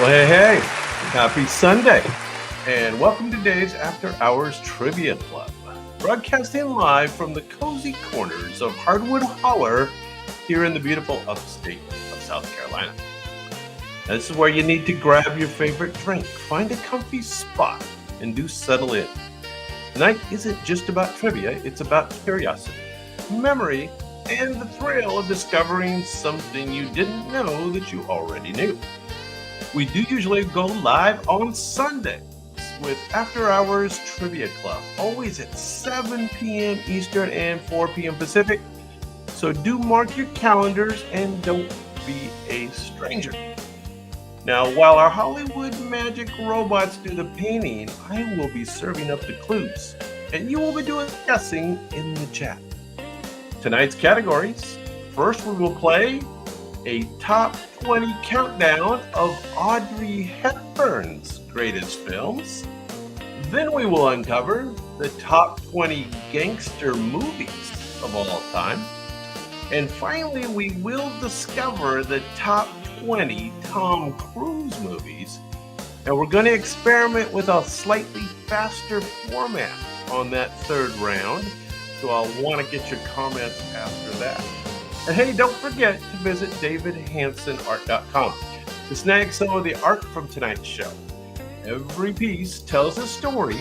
Well, hey, happy Sunday, and welcome to today's After Hours Trivia Club, broadcasting live from the cozy corners of Hardwood Holler here in the beautiful upstate of South Carolina. Now, this is where you need to grab your favorite drink, find a comfy spot, and do settle in. Tonight isn't just about trivia, it's about curiosity, memory, and the thrill of discovering something you didn't know that you already knew. We do usually go live on Sundays with After Hours Trivia Club, always at 7 p.m. Eastern and 4 p.m. Pacific. So do mark your calendars and don't be a stranger. Now, while our Hollywood magic robots do the painting, I will be serving up the clues, and you will be doing guessing in the chat. Tonight's categories: first, we will play a top 20 countdown of Audrey Hepburn's greatest films. Then we will uncover the top 20 gangster movies of all time. And finally, we will discover the top 20 Tom Cruise movies. And we're going to experiment with a slightly faster format on that third round. So I'll want to get your comments after that. And hey, don't forget to visit davidhansonart.com to snag some of the art from tonight's show. Every piece tells a story.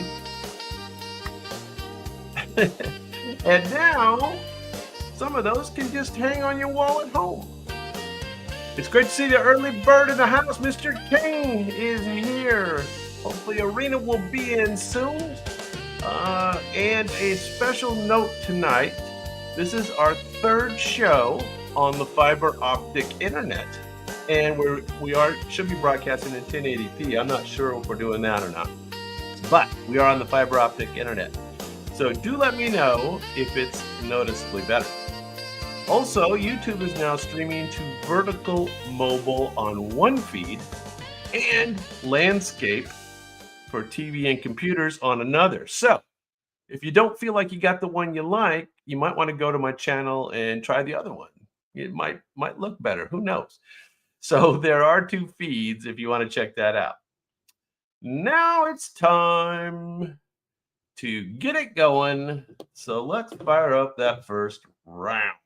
And now, some of those can just hang on your wall at home. It's great to see the early bird in the house. Mr. King is here. Hopefully Arena will be in soon. And a special note tonight. This is our third show on the fiber optic internet, and we should be broadcasting in 1080p. I'm not sure if we're doing that or not, but we are on the fiber optic internet. So do let me know if it's noticeably better. Also, YouTube is now streaming to vertical mobile on one feed and landscape for TV and computers on another. So if you don't feel like you got the one you like, you might want to go to my channel and try the other one. It might look better. Who knows? So there are two feeds if you want to check that out. Now it's time to get it going. So let's fire up that first round.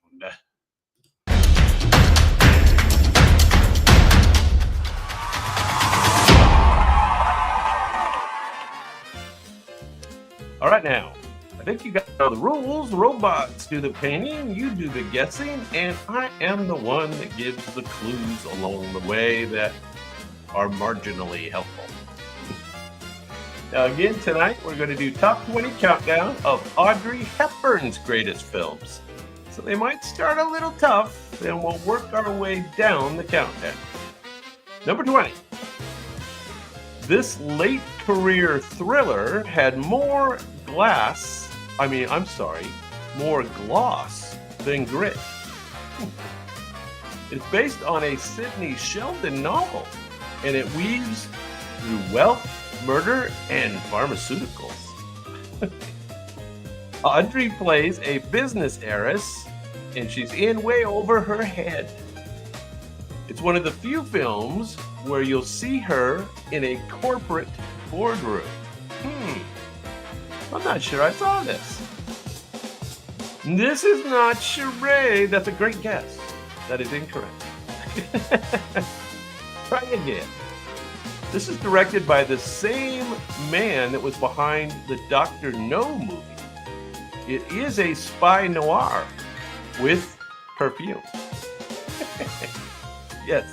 All right, now, I think you got all the rules. Robots do the painting, you do the guessing, and I am the one that gives the clues along the way that are marginally helpful. Now, again, tonight, we're going to do top 20 countdown of Audrey Hepburn's greatest films. So they might start a little tough, then we'll work our way down the countdown. Number 20. This late career thriller had more gloss than grit. It's based on a Sidney Sheldon novel, and it weaves through wealth, murder, and pharmaceuticals. Audrey plays a business heiress, and she's in way over her head. It's one of the few films where you'll see her in a corporate boardroom. I'm not sure I saw this. This is not charade. That's a great guess. That is incorrect. Try again. This is directed by the same man that was behind the Dr. No movie. It is a spy noir with perfume. Yes,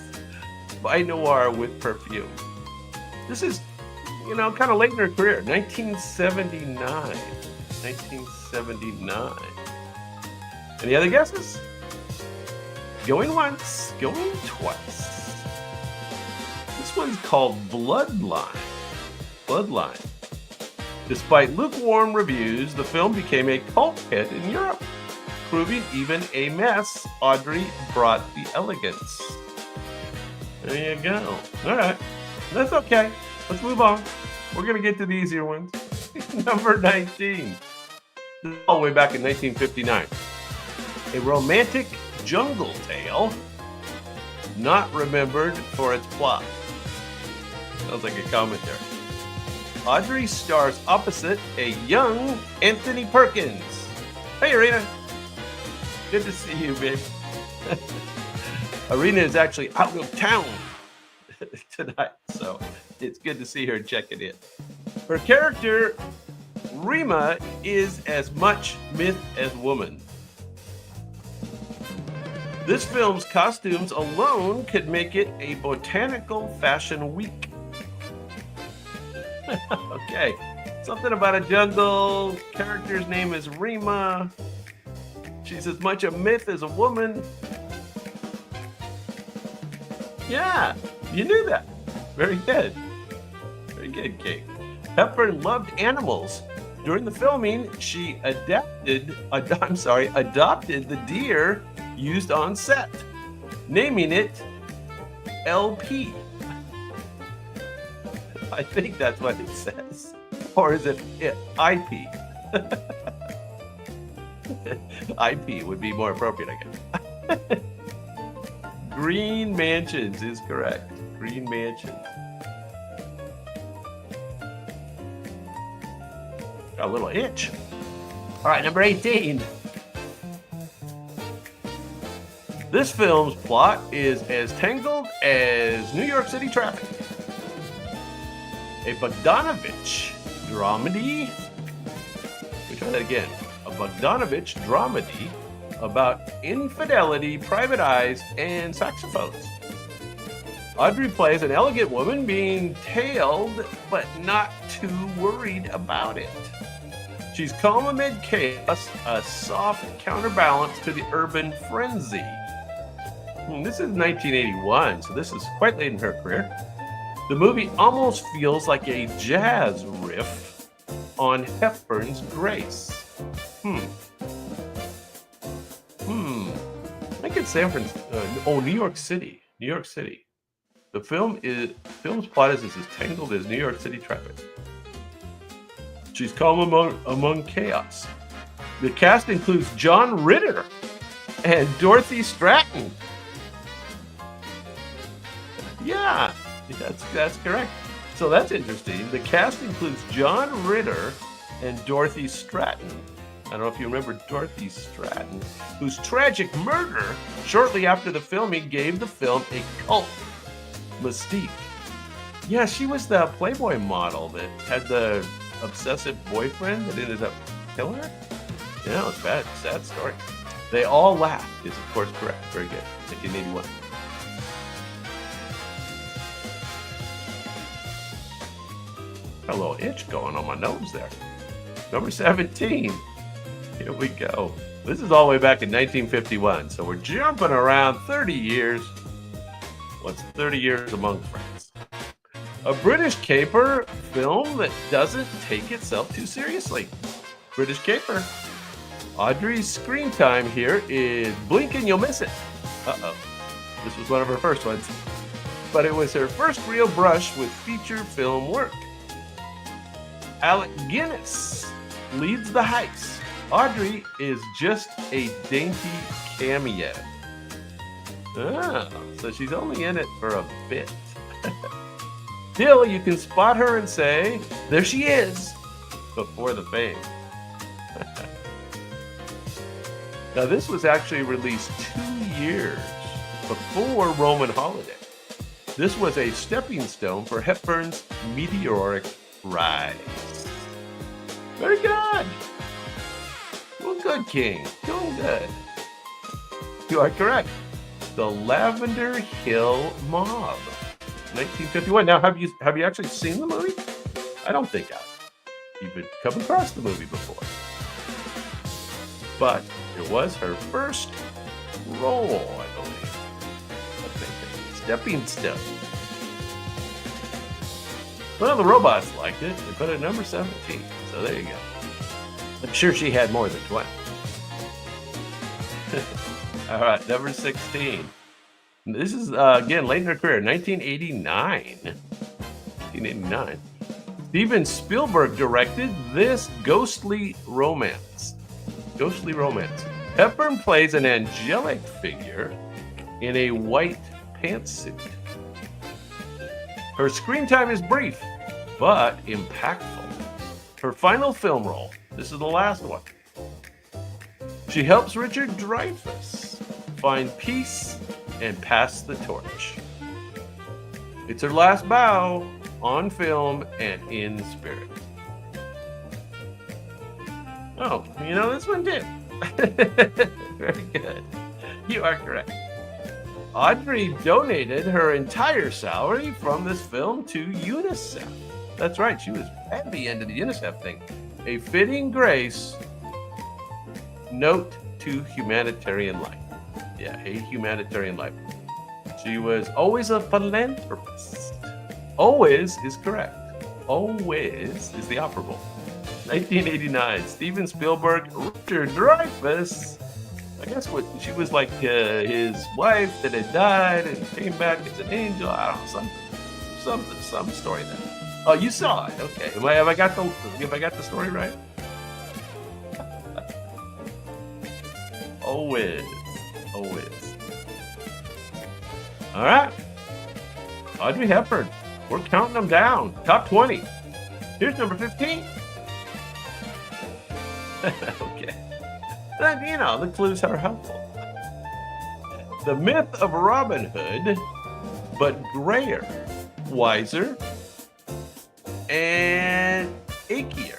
spy noir with perfume. This is, kind of late in her career, 1979. 1979. Any other guesses? Going once, going twice. This one's called Bloodline. Bloodline. Despite lukewarm reviews, the film became a cult hit in Europe, proving even a mess, Audrey brought the elegance. There you go. All right. That's okay. Let's move on. We're going to get to the easier ones. Number 19. All the way back in 1959. A romantic jungle tale not remembered for its plot. Sounds like a commentary. Audrey stars opposite a young Anthony Perkins. Hey, Arena. Good to see you, babe. Arena is actually out of town tonight, so it's good to see her checking in. Her character, Rima, is as much myth as woman. This film's costumes alone could make it a botanical fashion week. Okay, something about a jungle, character's name is Rima. She's as much a myth as a woman. Yeah, you knew that. Very good. Very good, Kate. Hepburn loved animals. During the filming, she adopted the deer used on set, naming it LP. I think that's what it says. Or is it IP? IP would be more appropriate, I guess. Green Mansions is correct. Green Mansions. Got a little itch. All right, number 18. This film's plot is as tangled as New York City traffic. A Bogdanovich dramedy. Let me try that again. A Bogdanovich dramedy about infidelity, private eyes, and saxophones. Audrey plays an elegant woman being tailed, but not too worried about it. She's calm amid chaos, a soft counterbalance to the urban frenzy. This is 1981, so this is quite late in her career. The movie almost feels like a jazz riff on Hepburn's Grace. I think it's San Francisco. New York City. New York City. The film's plot is as tangled as New York City traffic. She's calm among chaos. The cast includes John Ritter and Dorothy Stratton. Yeah, that's correct. So that's interesting. The cast includes John Ritter and Dorothy Stratton. I don't know if you remember Dorothy Stratton, whose tragic murder shortly after the filming gave the film a cult mystique. Yeah, she was the Playboy model that had the obsessive boyfriend that ended up killing her. Yeah, it's bad. Sad story. They All Laughed is, of course, correct. Very good. 1981. Got a little itch going on my nose there. Number 17. Here we go. This is all the way back in 1951, so we're jumping around 30 years. What's 30 years among friends? A British caper film that doesn't take itself too seriously. British caper. Audrey's screen time here is blink and you'll miss it. Uh-oh. This was one of her first ones. But it was her first real brush with feature film work. Alec Guinness leads the heist. Audrey is just a dainty cameo. Oh, so she's only in it for a bit. Still, you can spot her and say, there she is, before the fame. Now, this was actually released 2 years before Roman Holiday. This was a stepping stone for Hepburn's meteoric rise. Very good. Well, good, King. Doing good. You are correct. The Lavender Hill Mob, 1951. Now, have you actually seen the movie? I don't think you've even come across the movie before. But it was her first role, I believe. I think stepping stone. Well, the robots liked it. They put it at number 17. So there you go. I'm sure she had more than 20. All right, number 16. This is, again, late in her career, 1989. 1989. Steven Spielberg directed this ghostly romance. Ghostly romance. Hepburn plays an angelic figure in a white pantsuit. Her screen time is brief, but impactful. Her final film role, this is the last one. She helps Richard Dreyfuss find peace and pass the torch. It's her last bow on film and in spirit. Oh, you know this one too. Very good. You are correct. Audrey donated her entire salary from this film to UNICEF. That's right, she was heavy into the UNICEF thing. A fitting grace, note to humanitarian life. Yeah, a humanitarian life. She was always a philanthropist. Always is correct. Always is the operable. 1989, Steven Spielberg, Richard Dreyfuss. I guess what she was like his wife that had died and came back as an angel. I don't know, some story there. Oh, you saw it. Okay. Have I got the story right? Always. All right. Audrey Hepburn. We're counting them down. Top 20. Here's number 15. Okay. Then, you know, the clues are helpful. The myth of Robin Hood, but grayer, wiser, and achier.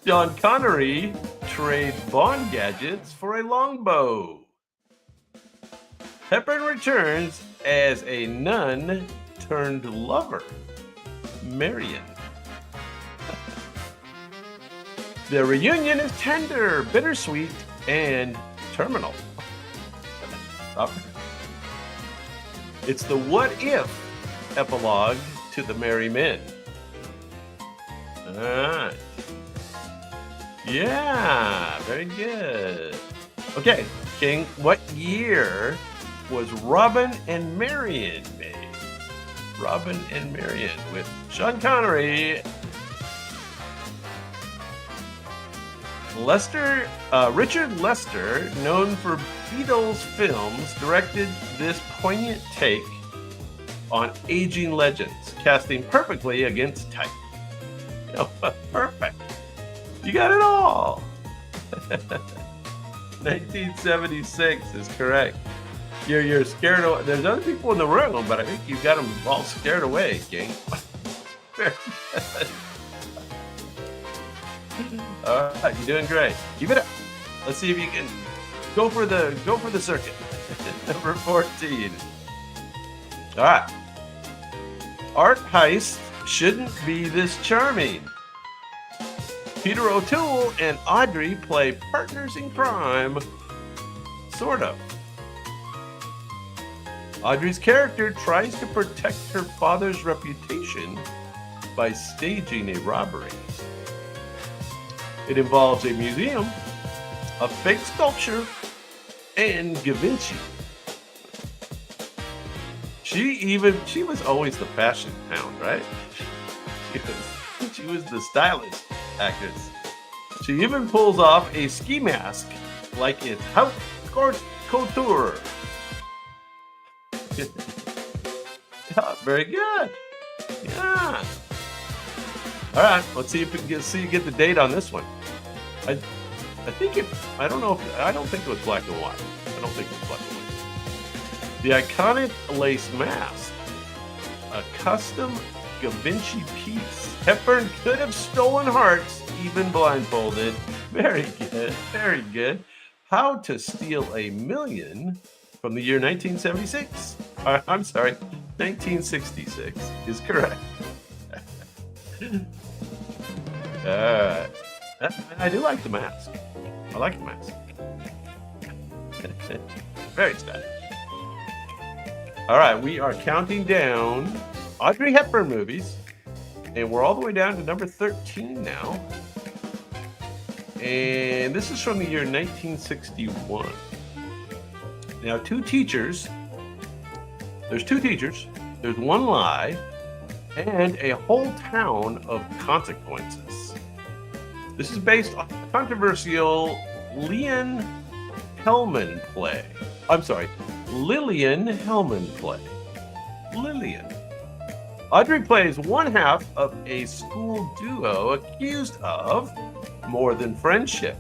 Sean Connery trades Bond gadgets for a longbow. Hepburn returns as a nun turned lover, Marion. The reunion is tender, bittersweet, and terminal. It's the what if epilogue to The Merry Men. All right. Yeah, very good. Okay, King, what year was Robin and Marion made? Robin and Marion with Sean Connery. Richard Lester, known for Beatles films, directed this poignant take on aging legends, casting perfectly against type. Perfect. You got it all. 1976 is correct. You're scared away. There's other people in the room, but I think you've got them all scared away, King. Very good. All right, you're doing great. Keep it up. Let's see if you can go for the circuit. Number 14. All right. Art heist shouldn't be this charming. Peter O'Toole and Audrey play partners in crime. Sort of. Audrey's character tries to protect her father's reputation by staging a robbery. It involves a museum, a fake sculpture, and Givenchy. She was always the fashion hound, right? She was the stylish actress. She even pulls off a ski mask like it's haute couture. Yeah, very good. Yeah. All right, let's see if we can get the date on this one. I think I don't think it was black and white. I don't think it was black and white. The iconic lace mask, a custom Givenchy piece. Hepburn could have stolen hearts, even blindfolded. Very good, very good. How to Steal a Million from the year 1976. I'm sorry, 1966 is correct. I do like the mask. I like the mask. Very stylish. All right, we are counting down Audrey Hepburn movies, and we're all the way down to number 13 now. And this is from the year 1961. Now, there's two teachers, there's one lie, and a whole town of consequences. This is based on a controversial Lillian Hellman play. Lillian. Audrey plays one half of a school duo accused of more than friendship.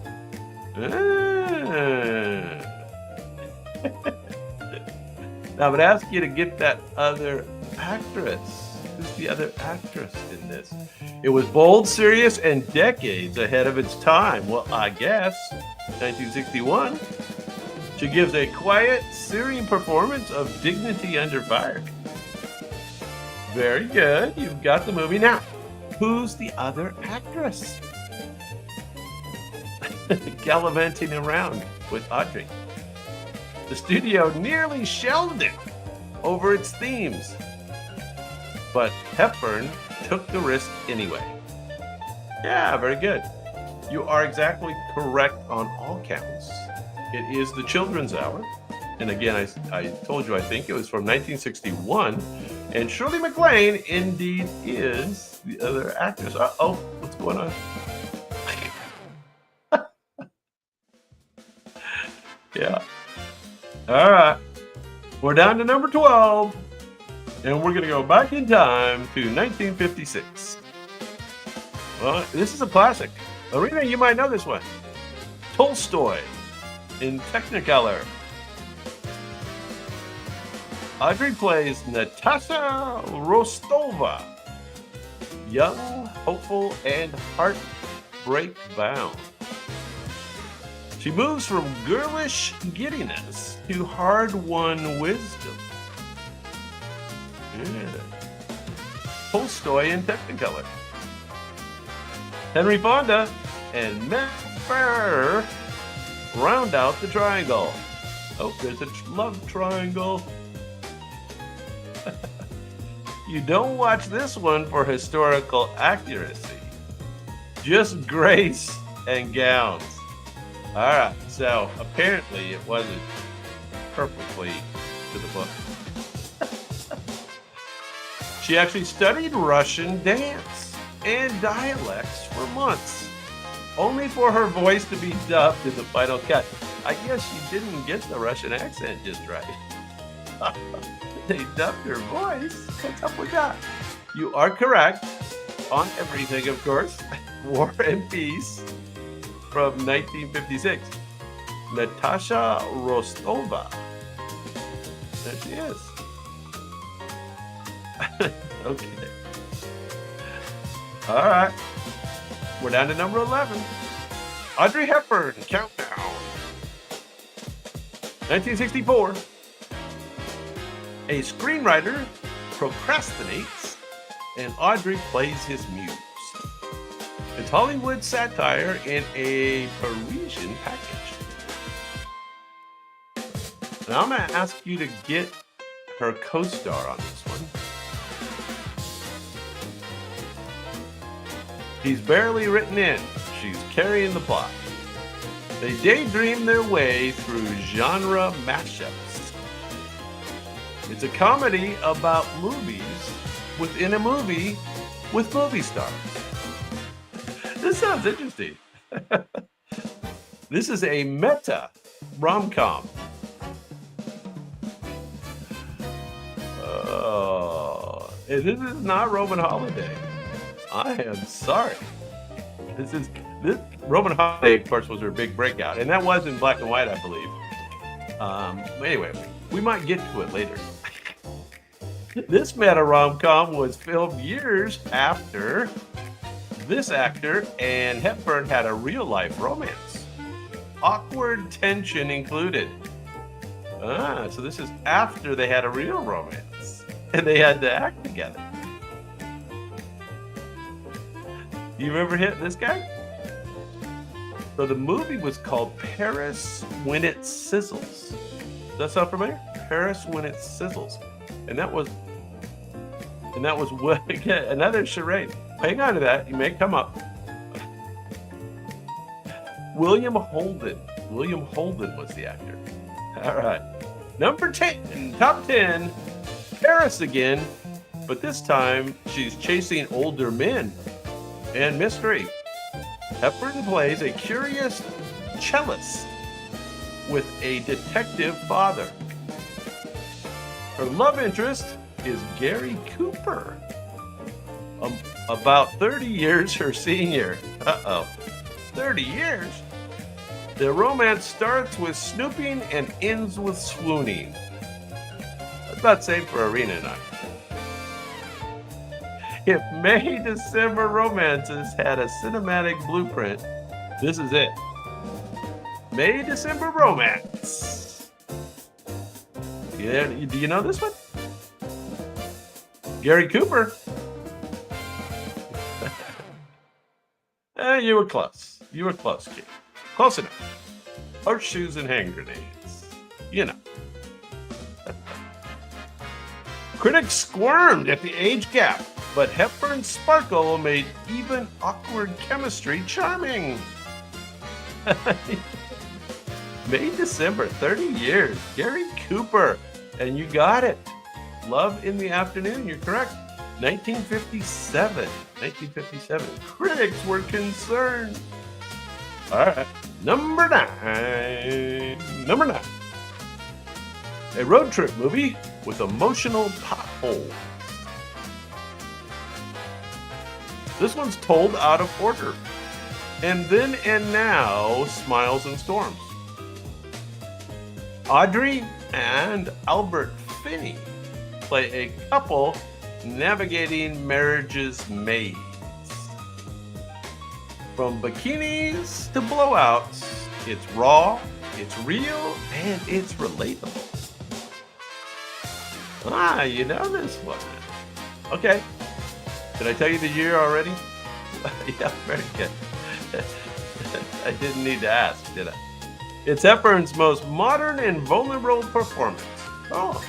Now, I would ask you to get that other actress. Who's the other actress in this? It was bold, serious, and decades ahead of its time. Well, I guess 1961. She gives a quiet, serene performance of dignity under fire. Very good. You've got the movie now. Who's the other actress? Gallivanting around with Audrey. The studio nearly shelved it over its themes, but Hepburn took the risk anyway. Yeah, very good. You are exactly correct on all counts. It is the Children's Hour. And again, I told you, I think it was from 1961. And Shirley MacLaine indeed is the other actress. Uh-oh, what's going on? Yeah. All right. We're down to number 12. And we're going to go back in time to 1956. Well, this is a classic. Arena, you might know this one. Tolstoy in Technicolor. Audrey plays Natasha Rostova, young, hopeful, and heartbreak bound. She moves from girlish giddiness to hard-won wisdom. Yeah. Tolstoy in Technicolor. Henry Fonda and Matt Farrer round out the triangle. Oh, there's a love triangle. You don't watch this one for historical accuracy. Just grace and gowns. All right, so apparently it wasn't perfectly to the book. She actually studied Russian dance and dialects for months, only for her voice to be dubbed in the final cut. I guess she didn't get the Russian accent just right. They dubbed her voice. What's up with that? You are correct on everything, of course. War and Peace from 1956. Natasha Rostova. There she is. Okay. All right. We're down to number 11. Audrey Hepburn, Countdown. 1964. A screenwriter procrastinates and Audrey plays his muse. It's Hollywood satire in a Parisian package. Now I'm going to ask you to get her co-star on this one. He's barely written in. She's carrying the plot. They daydream their way through genre mashups. It's a comedy about movies within a movie with movie stars. This sounds interesting. This is a meta rom-com. Oh, this is not Roman Holiday. I am sorry. This Roman Holiday, of course, was her big breakout, and that was in black and white, I believe. Anyway, we might get to it later. This meta rom-com was filmed years after this actor and Hepburn had a real-life romance. Awkward tension included. So this is after they had a real romance and they had to act together. Do you remember this guy? So the movie was called Paris When It Sizzles. Does that sound familiar? Paris When It Sizzles. And that was again, another charade. Hang on to that. You may come up. William Holden. William Holden was the actor. All right. Number 10, top 10, Paris again. But this time, she's chasing older men and mystery. Hepburn plays a curious cellist with a detective father. Her love interest is Gary Cooper, about 30 years her senior. 30 years? The romance starts with snooping and ends with swooning. That's not safe for Arena and I. If May-December romances had a cinematic blueprint, this is it. May-December romance. Yeah, do you know this one? Gary Cooper. You were close. You were close, kid. Close enough. Horseshoes and hand grenades. You know. Critics squirmed at the age gap, but Hepburn's sparkle made even awkward chemistry charming. May-December, 30 years. Gary Cooper. And you got it. Love in the Afternoon, you're correct. 1957. 1957. Critics were concerned. All right. Number 9. Number 9. A road trip movie with emotional potholes. This one's told out of order. And Then and Now, Smiles and Storms. Audrey and Albert Finney play a couple navigating marriage's maze. From bikinis to blowouts, it's raw, it's real, and it's relatable. You know this one. Okay. Did I tell you the year already? Yeah, very good. I didn't need to ask, did I? It's Hepburn's most modern and vulnerable performance. Oh,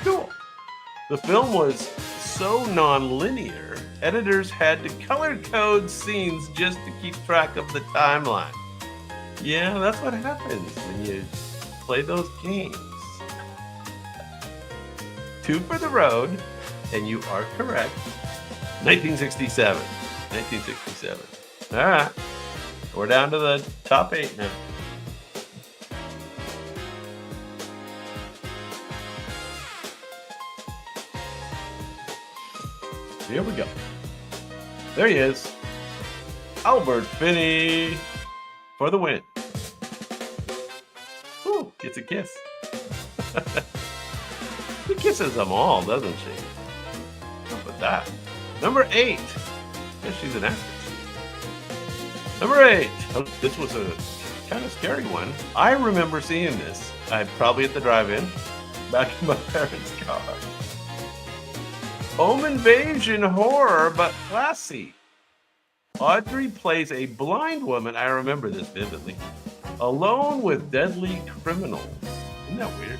cool. The film was so non-linear, editors had to color code scenes just to keep track of the timeline. Yeah, that's what happens when you play those games. 2 for the road, and you are correct. 1967. 1967. All right. We're down to the top 8 now. Here we go. There he is. Albert Finney for the win. Ooh, gets a kiss. She kisses them all, doesn't she? Look at that. Number 8. Yes, she's an actress. Number 8. Oh, this was a kind of scary one. I remember seeing this. I'm probably at the drive-in, back in my parents' car. Home invasion horror, but classy. Audrey plays a blind woman, I remember this vividly, alone with deadly criminals. Isn't that weird?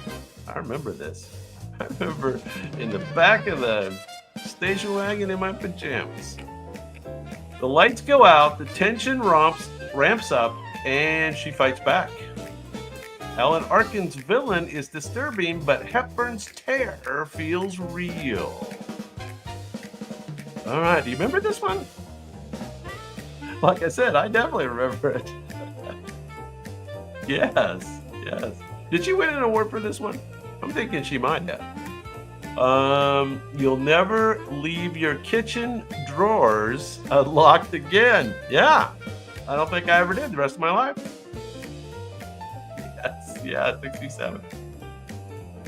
I remember this. I remember in the back of the station wagon in my pajamas. The lights go out, the tension ramps up, and she fights back. Alan Arkin's villain is disturbing, but Hepburn's terror feels real. All right, do you remember this one? Like I said, I definitely remember it. Yes. Did she win an award for this one? I'm thinking she might have. You'll never leave your kitchen drawers unlocked again. Yeah, I don't think I ever did the rest of my life. Yes, 67.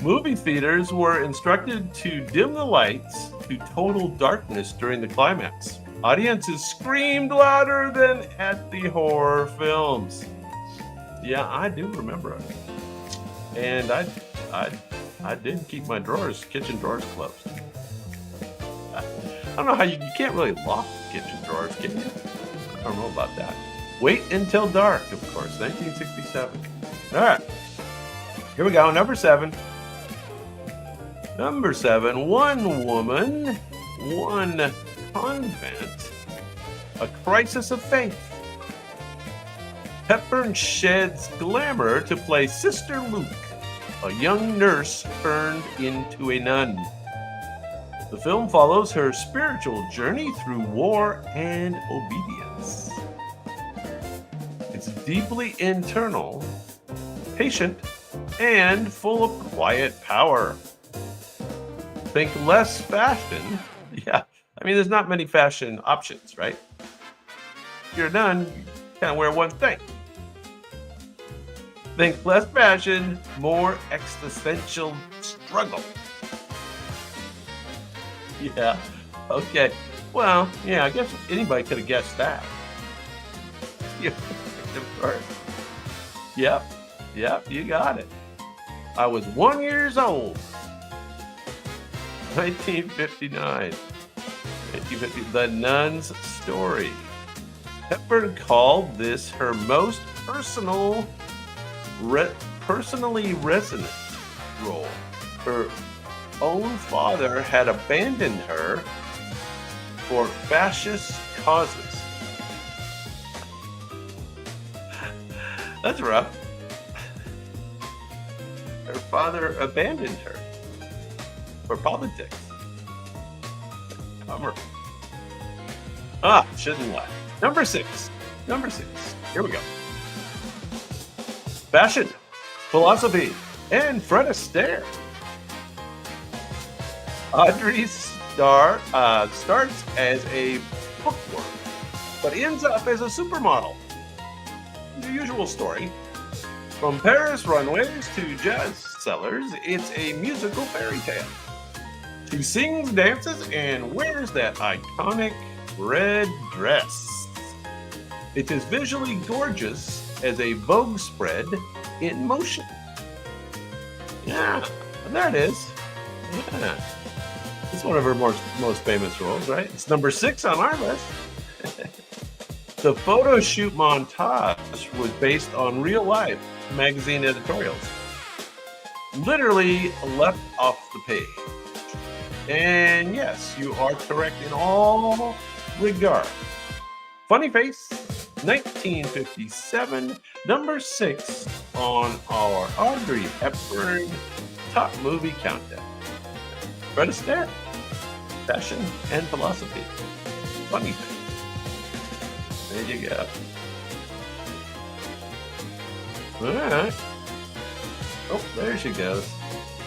Movie theaters were instructed to dim the lights to total darkness during the climax. Audiences screamed louder than at the horror films. Yeah, I do remember it. And I did keep my kitchen drawers closed. I don't know how you can't really lock kitchen drawers, can you? I don't know about that. Wait Until Dark, of course, 1967. All right, here we go, number 7. Number 7, One Woman, One Convent, A Crisis of Faith. Hepburn sheds glamour to play Sister Luke, a young nurse turned into a nun. The film follows her spiritual journey through war and obedience. It's deeply internal, patient, and full of quiet power. Think less fashion. Yeah, I mean, there's not many fashion options, right? If you're done, you kind of wear one thing. Think less fashion, more existential struggle. Yeah, okay. Well, yeah, I guess anybody could have guessed that. You picked him first. Yep, yep, you got it. I was 1 year old. 1959. 1950. The Nun's Story. Hepburn called this her most personally resonant role. Her own father had abandoned her for fascist causes. That's rough. Her father abandoned her for politics. Bummer. Shouldn't laugh. Number six. Here we go. Fashion, philosophy, and Fred Astaire. Audrey starts as a bookworm, but ends up as a supermodel. The usual story. From Paris runways to jazz cellars, it's a musical fairy tale. She sings, dances, and wears that iconic red dress. It is visually gorgeous as a Vogue spread in motion. Yeah, there it is. Yeah. It's one of her most famous roles, right? It's number 6 on our list. The photo shoot montage was based on real life magazine editorials. Literally left off the page. And yes, you are correct in all regard. Funny Face, 1957, number 6 on our Audrey Hepburn top movie countdown. Fred Astaire, fashion and philosophy. Funny Face. There you go. All right. Oh, there she goes.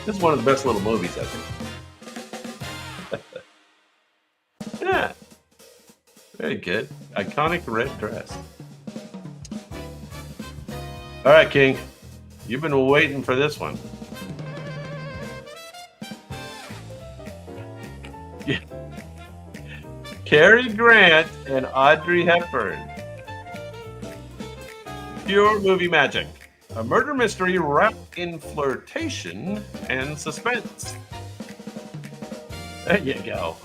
This is one of the best little movies, I think. Yeah. Very good. Iconic red dress. All right, King. You've been waiting for this one. Yeah. Cary Grant and Audrey Hepburn. Pure movie magic. A murder mystery wrapped in flirtation and suspense. There you go.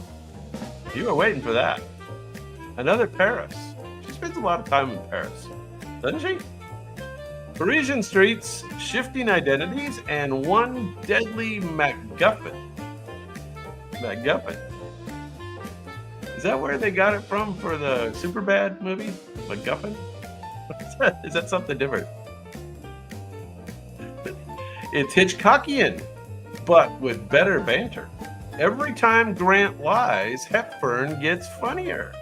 You were waiting for that. Another Paris. She spends a lot of time in Paris, doesn't she? Parisian streets, shifting identities, and one deadly MacGuffin. MacGuffin. Is that where they got it from for the Superbad movie? MacGuffin? Is that something different? It's Hitchcockian, but with better banter. Every time Grant lies, Hepburn gets funnier.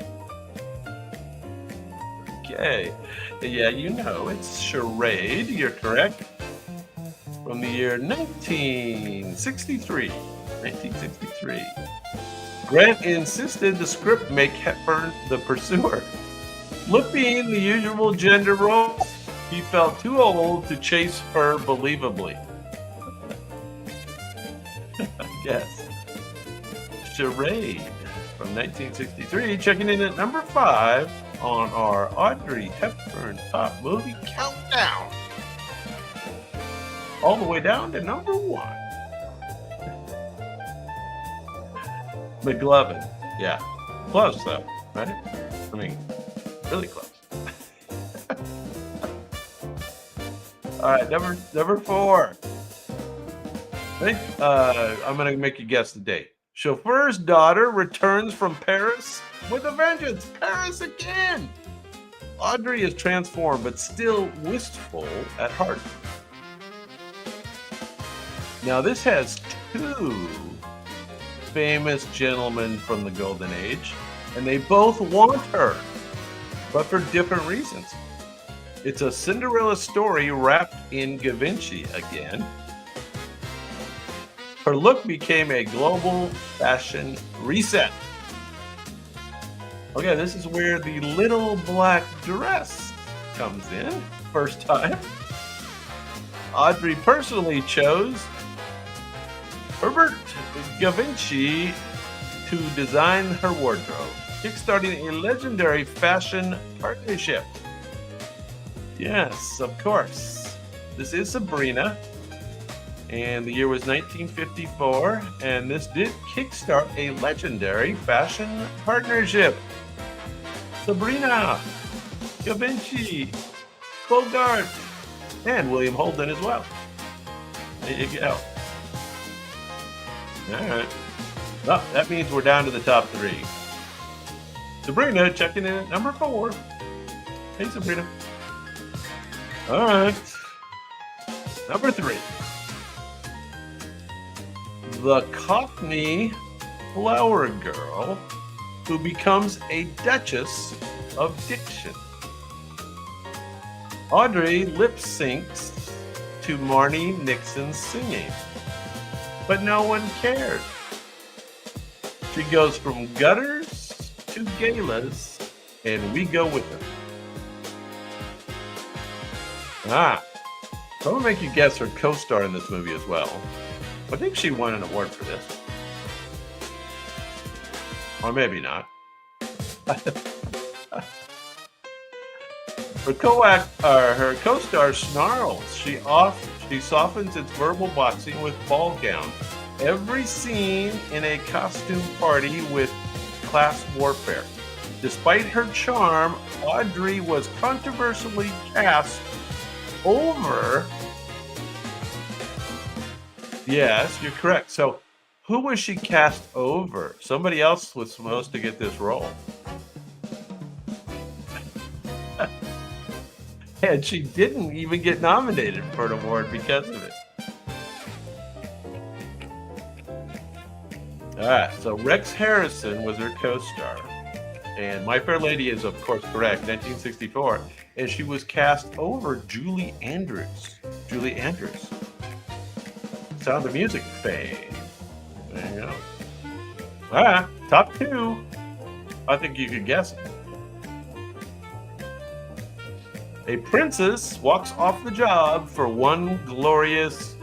Okay. Yeah, you know, it's Charade. You're correct. From the year 1963. 1963. Grant insisted the script make Hepburn the pursuer. Flipping the usual gender roles, he felt too old to chase her believably. I guess. Charade from 1963, checking in at number 5 on our Audrey Hepburn top movie countdown. All the way down to number 1. McLovin. Yeah. Close though, right? I mean, really close. All right, number 4. I think I'm gonna make you guess the date. Chauffeur's daughter returns from Paris with a vengeance. Paris again. Audrey is transformed, but still wistful at heart. Now this has 2 famous gentlemen from the Golden Age, and they both want her, but for different reasons. It's a Cinderella story wrapped in Givenchy again. Her look became a global fashion reset. Okay, this is where the little black dress comes in. First time. Audrey personally chose Herbert Givenchy to design her wardrobe, kickstarting a legendary fashion partnership. Yes, of course. This is Sabrina, and the year was 1954, and this did kickstart a legendary fashion partnership. Sabrina, Givenchy, Bogart, and William Holden as well. There you go. All right. Well, that means we're down to the top three. Sabrina checking in at number 4. Hey, Sabrina. All right. Number 3. The Cockney flower girl who becomes a Duchess of Diction. Audrey lip syncs to Marnie Nixon's singing, but no one cared. She goes from gutters to galas, and we go with her. So I'm gonna make you guess her co-star in this movie as well. I think she won an award for this. Or maybe not. Her co-star snarls. She softens its verbal boxing with ball gown. Every scene in a costume party with class warfare. Despite her charm, Audrey was controversially cast over. Yes, you're correct. So, who was she cast over? Somebody else was supposed to get this role. And she didn't even get nominated for an award because of it. All right, so Rex Harrison was her co-star. And My Fair Lady is, of course, correct, 1964. And she was cast over Julie Andrews. Julie Andrews. Sound of Music fame. There you go. All right, top 2. I think you could guess it. A princess walks off the job for one glorious...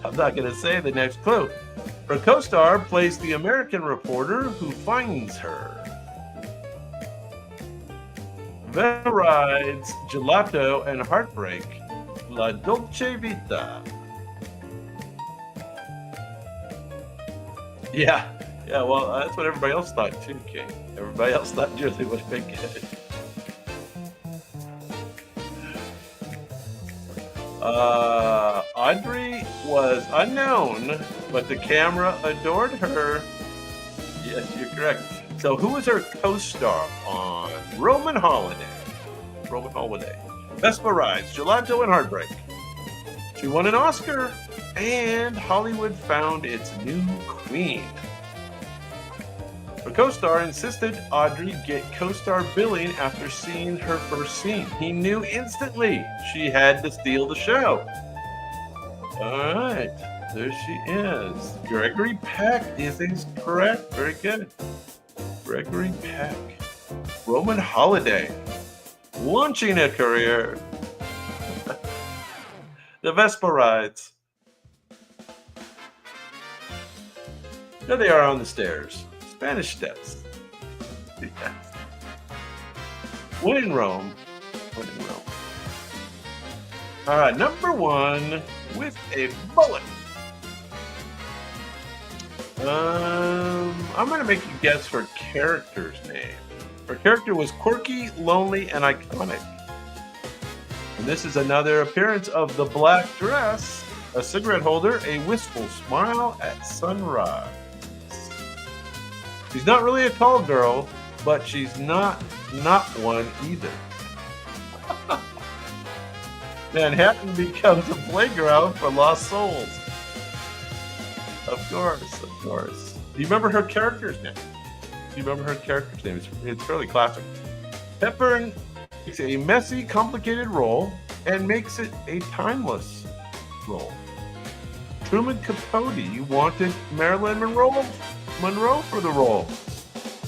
I'm not going to say the next clue. Her co-star plays the American reporter who finds her. Then rides Gelato and Heartbreak, La Dolce Vita. Yeah, well, that's what everybody else thought too, King. Everybody else thought Julie would make it. Audrey was unknown, but the camera adored her. Yes, you're correct. So who was her co-star on Roman Holiday? Vespa Rides, Gelato, and Heartbreak. She won an Oscar, and Hollywood found its new queen. Her co-star insisted Audrey get co-star billing after seeing her first scene. He knew instantly she had to steal the show. All right, there she is. Gregory Peck is correct. Very good. Gregory Peck. Roman Holiday. Launching a career. The Vespa Rides. There they are on the stairs. Spanish Steps. Yes. When in Rome. All right, number 1 with a bullet. I'm going to make you guess her character's name. Her character was quirky, lonely, and iconic. And this is another appearance of the black dress, a cigarette holder, a wistful smile at sunrise. She's not really a tall girl, but she's not one either. Manhattan becomes a playground for lost souls. Of course. Do you remember her character's name? It's fairly classic. Hepburn takes a messy, complicated role and makes it a timeless role. Truman Capote wanted Marilyn Monroe for the role.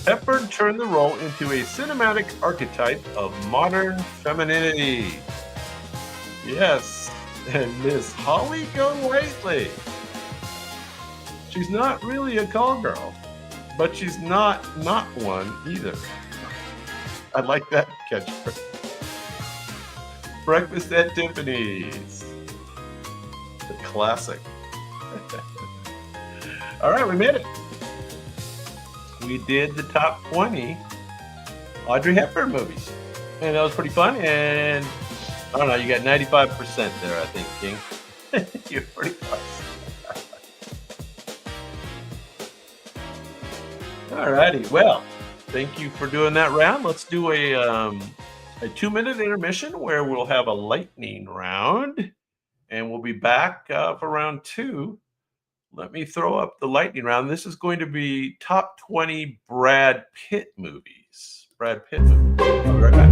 Hepburn turned the role into a cinematic archetype of modern femininity. Yes, and Miss Holly Golightly. She's not really a call girl, but she's not one either. I like that catchphrase. Breakfast at Tiffany's. The classic. All right, we made it. We did the top 20 Audrey Hepburn movies. And that was pretty fun. And I don't know, you got 95% there, I think, King. You're pretty close. All righty. Well, thank you for doing that round. Let's do a 2-minute intermission where we'll have a lightning round. And we'll be back for round 2. Let me throw up the lightning round. This is going to be top 20 Brad Pitt movies. Brad Pitt movies. I'll be right back.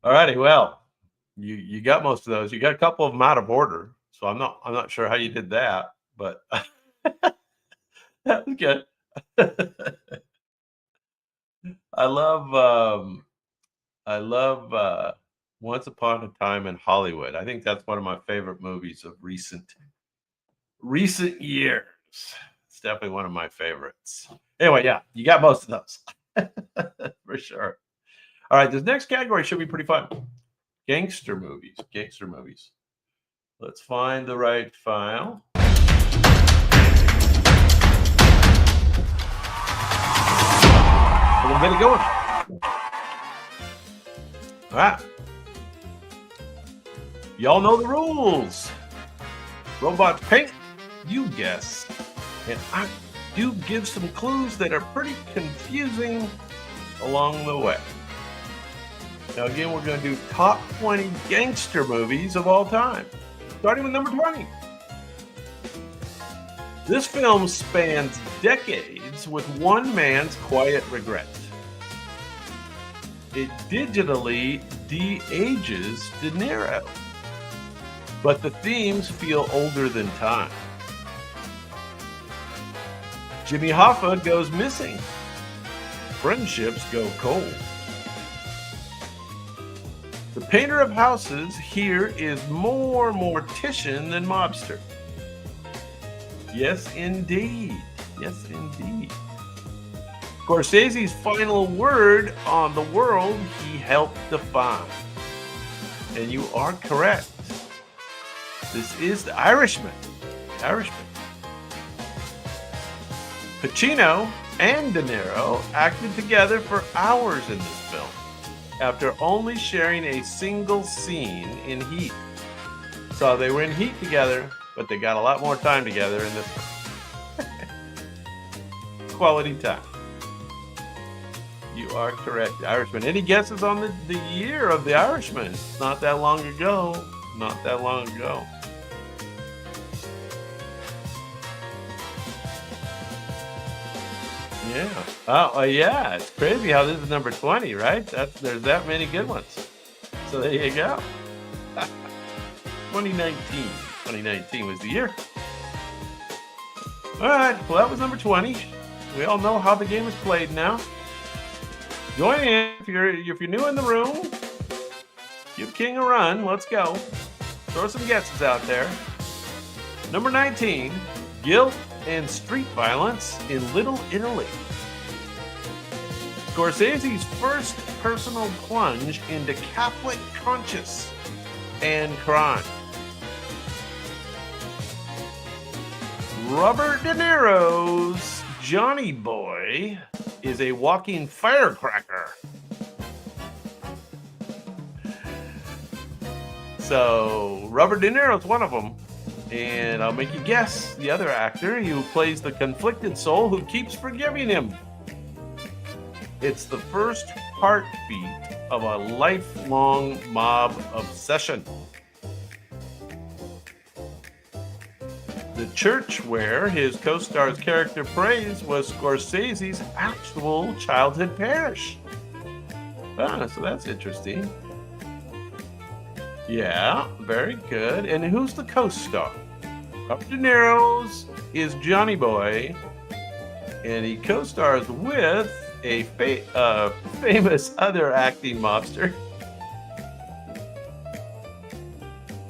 All righty. Well, you got most of those. You got a couple of them out of order, so I'm not sure how you did that, but that was good. I love Once Upon a Time in Hollywood. I think that's one of my favorite movies of recent years. It's definitely one of my favorites. Anyway, yeah, you got most of those for sure. All right, this next category should be pretty fun. Gangster movies. Let's find the right file. We'll get it going. All right. Y'all know the rules. Robots paint, you guess. And I do give some clues that are pretty confusing along the way. Now, again, we're going to do top 20 gangster movies of all time, starting with number 20. This film spans decades with one man's quiet regret. It digitally de-ages De Niro, but the themes feel older than time. Jimmy Hoffa goes missing. Friendships go cold. The painter of houses here is more mortician than mobster. Yes, indeed. Yes, indeed. Scorsese's final word on the world he helped define. And you are correct. This is The Irishman. The Irishman. Pacino and De Niro acted together for hours in this film, after only sharing a single scene in Heat. So they were in Heat together, but they got a lot more time together in this one. Quality time. You are correct, The Irishman. Any guesses on the year of The Irishman? Not that long ago. Not that long ago. Yeah. Oh, yeah. It's crazy how this is number 20, right? There's that many good ones. So there you go. 2019. 2019 was the year. All right. Well, that was number 20. We all know how the game is played now. Join in if you're new in the room. Give King a run. Let's go. Throw some guesses out there. Number 19. Guilt and street violence in Little Italy. Scorsese's first personal plunge into Catholic conscience and crime. Robert De Niro's Johnny Boy is a walking firecracker. So Robert De Niro's one of them. And I'll make you guess the other actor who plays the conflicted soul who keeps forgiving him. It's the first heartbeat of a lifelong mob obsession. The church where his co-star's character prays was Scorsese's actual childhood parish. So that's interesting. Yeah, very good. And who's the co-star? Robert De Niro's is Johnny Boy, and he co-stars with a famous other acting mobster.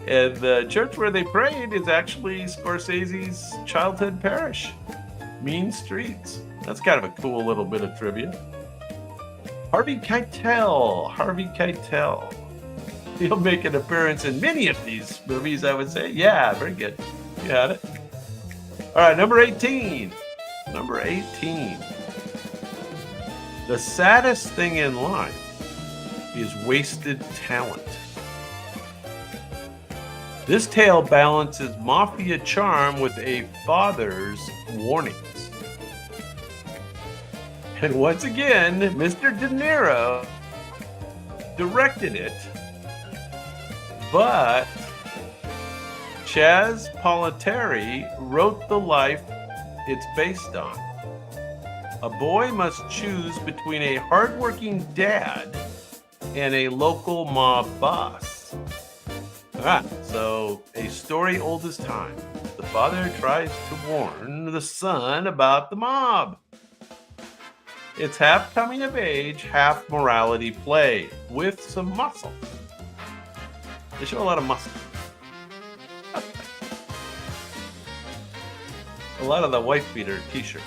And the church where they prayed is actually Scorsese's childhood parish, Mean Streets. That's kind of a cool little bit of trivia. Harvey Keitel. He'll make an appearance in many of these movies, I would say. Yeah, very good. You had it. All right, number 18. Number 18. The saddest thing in life is wasted talent. This tale balances mafia charm with a father's warnings. And once again, Mr. De Niro directed it, but Chaz Palminteri wrote the life it's based on. A boy must choose between a hardworking dad and a local mob boss. So a story old as time. The father tries to warn the son about the mob. It's half coming of age, half morality play, with some muscle. They show a lot of muscle. A lot of the wife beater t-shirts.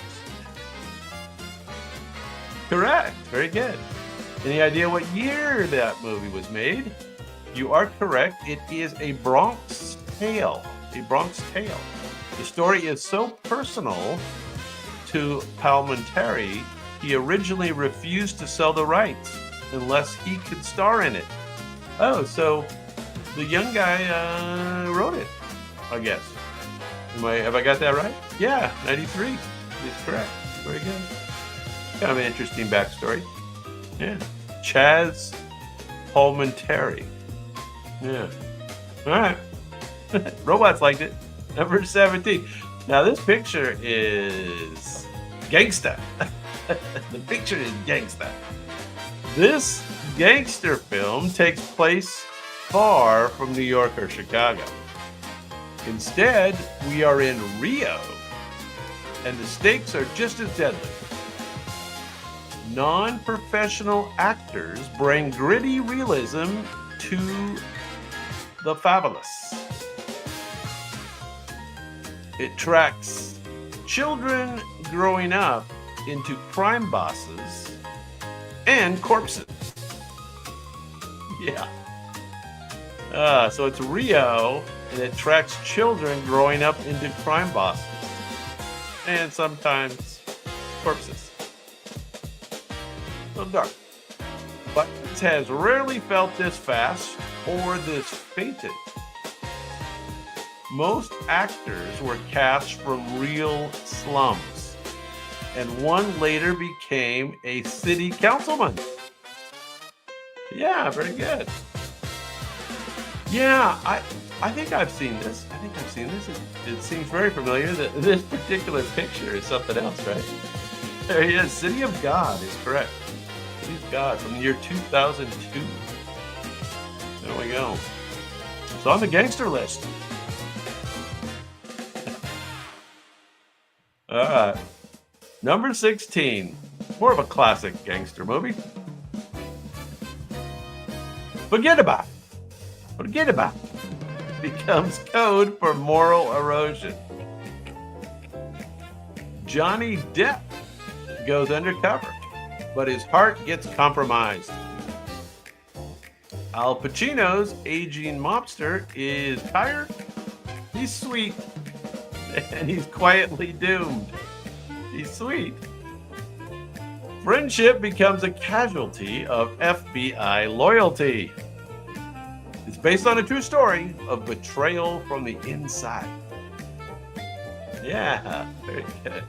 Correct. Very good. Any idea what year that movie was made? You are correct. It is A Bronx Tale. A Bronx Tale. The story is so personal to Palminteri, he originally refused to sell the rights unless he could star in it. Oh, so the young guy wrote it, I guess. Have I got that right? Yeah, 93 is correct. Very good. Kind of an interesting backstory. Yeah. Chaz Palminteri. Yeah. All right. Robots liked it. Number 17. Now this picture is Gangster. The picture is Gangster. This gangster film takes place far from New York or Chicago. Instead, we are in Rio, and the stakes are just as deadly. Non-professional actors bring gritty realism to the fabulous. It tracks children growing up into crime bosses and corpses. Yeah. So it's Rio, and it tracks children growing up into crime bosses and sometimes corpses. So dark. But it has rarely felt this fast or this fated. Most actors were cast from real slums, and one later became a city councilman. Yeah, very good. Yeah, I think I've seen this. It seems very familiar. That this particular picture is something else, right? There he is. City of God is correct. City of God from the year 2002. There we go. It's on the gangster list. All right. Number 16. More of a classic gangster movie. Forget about it. Becomes code for moral erosion. Johnny Depp goes undercover, but his heart gets compromised. Al Pacino's aging mobster is tired, he's sweet, and he's quietly doomed. He's sweet. Friendship becomes a casualty of FBI loyalty. It's based on a true story of betrayal from the inside. Yeah, very good.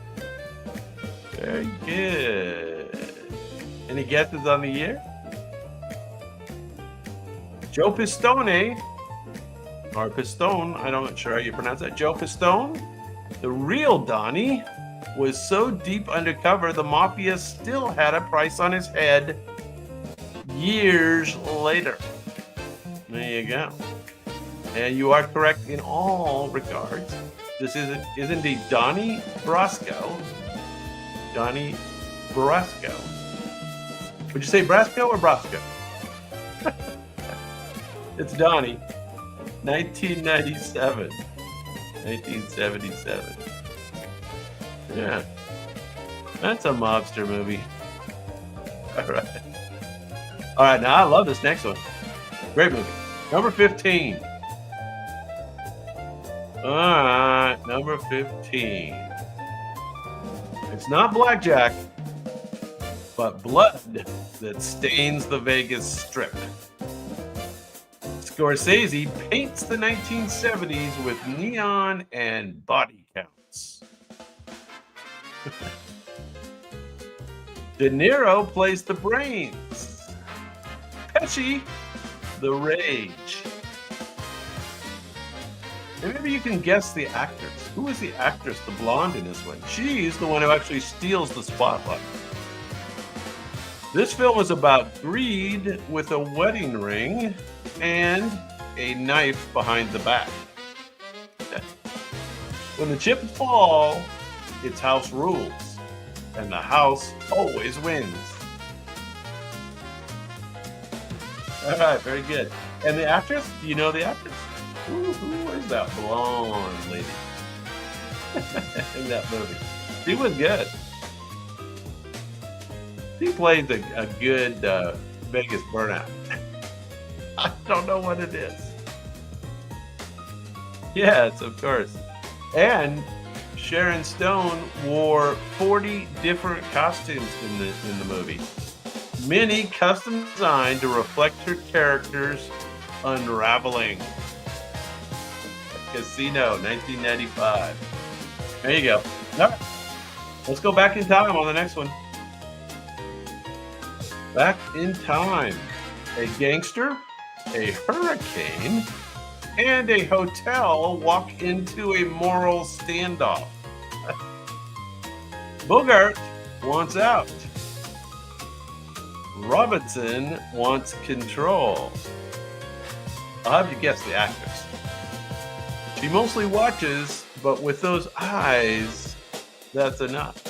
Very good. Any guesses on the year? Joe Pistone, or Pistone, I'm not sure how you pronounce that. Joe Pistone, the real Donnie, was so deep undercover the mafia still had a price on his head years later. There you go. And you are correct in all regards. This is indeed Donnie Brasco. Donnie Brasco. Would you say Brasco or Brasco? It's Donnie. 1997. 1977. Yeah. That's a mobster movie. All right. All right, now I love this next one. Great movie. Number 15. All right, number 15. It's not blackjack, but blood that stains the Vegas Strip. Scorsese paints the 1970s with neon and body counts. De Niro plays the brains. Pesci, the rage. And maybe you can guess the actors. Who is the actress, the blonde in this one? She's the one who actually steals the spotlight. This film is about greed with a wedding ring and a knife behind the back. When the chips fall, it's house rules, and the house always wins. All right, very good. And the actress? Do you know the actress? Who is that blonde lady in that movie? She was good. She plays a good Vegas burnout. I don't know what it is. Yes, of course. And Sharon Stone wore 40 different costumes in the movie. Many custom designed to reflect her character's unraveling. Casino, 1995. There you go. All right. Let's go back in time on the next one. Back in time. A gangster, a hurricane, and a hotel walk into a moral standoff. Bogart wants out. Robinson wants control. I'll have you guess the actress. She mostly watches, but with those eyes, that's enough.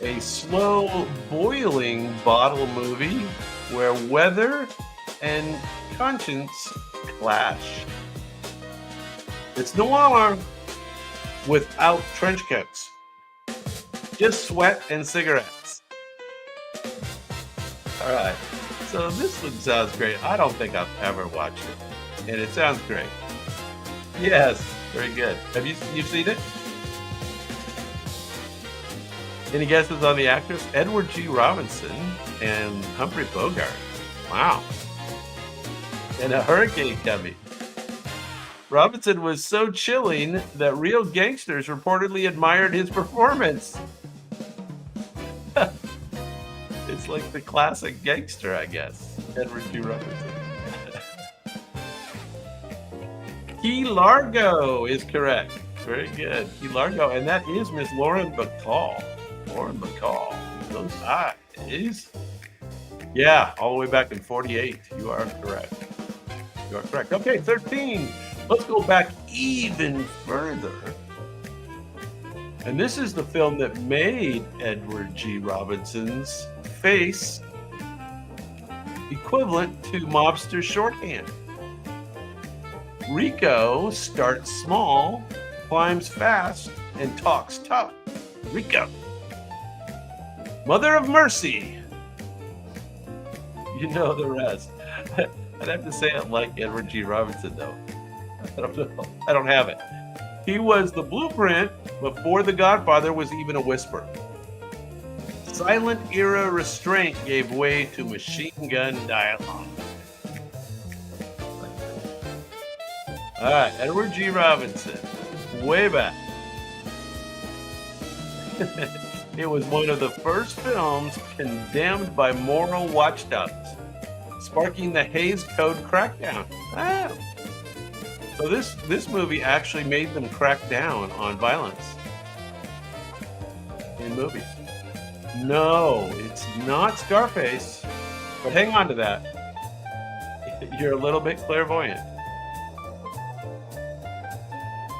A slow boiling bottle movie where weather and conscience clash. It's noir without trench coats. Just sweat and cigarettes. All right. So this one sounds great. I don't think I've ever watched it, and it sounds great. Yes, very good. Have you've seen it? Any guesses on the actress? Edward G. Robinson and Humphrey Bogart. Wow. And a hurricane coming. Robinson was so chilling that real gangsters reportedly admired his performance. It's like the classic gangster, I guess. Edward G. Robinson. Key Largo is correct. Very good. Key Largo. And that is Miss Lauren Bacall. Lauren Bacall. Those eyes. Yeah, all the way back in 48. You are correct. You are correct. Okay, 13. Let's go back even further. And this is the film that made Edward G. Robinson's face equivalent to mobster shorthand. Rico starts small, climbs fast, and talks tough. Rico. Mother of Mercy. You know the rest. I'd have to say it like Edward G. Robinson, though. I don't know. I don't have it. He was the blueprint before The Godfather was even a whisper. Silent era restraint gave way to machine gun dialogue. All right, Edward G. Robinson, way back. It was one of the first films condemned by moral watchdogs, sparking the Hays Code crackdown. Ah. So this movie actually made them crack down on violence in movies. No, it's not Scarface, but hang on to that. You're a little bit clairvoyant.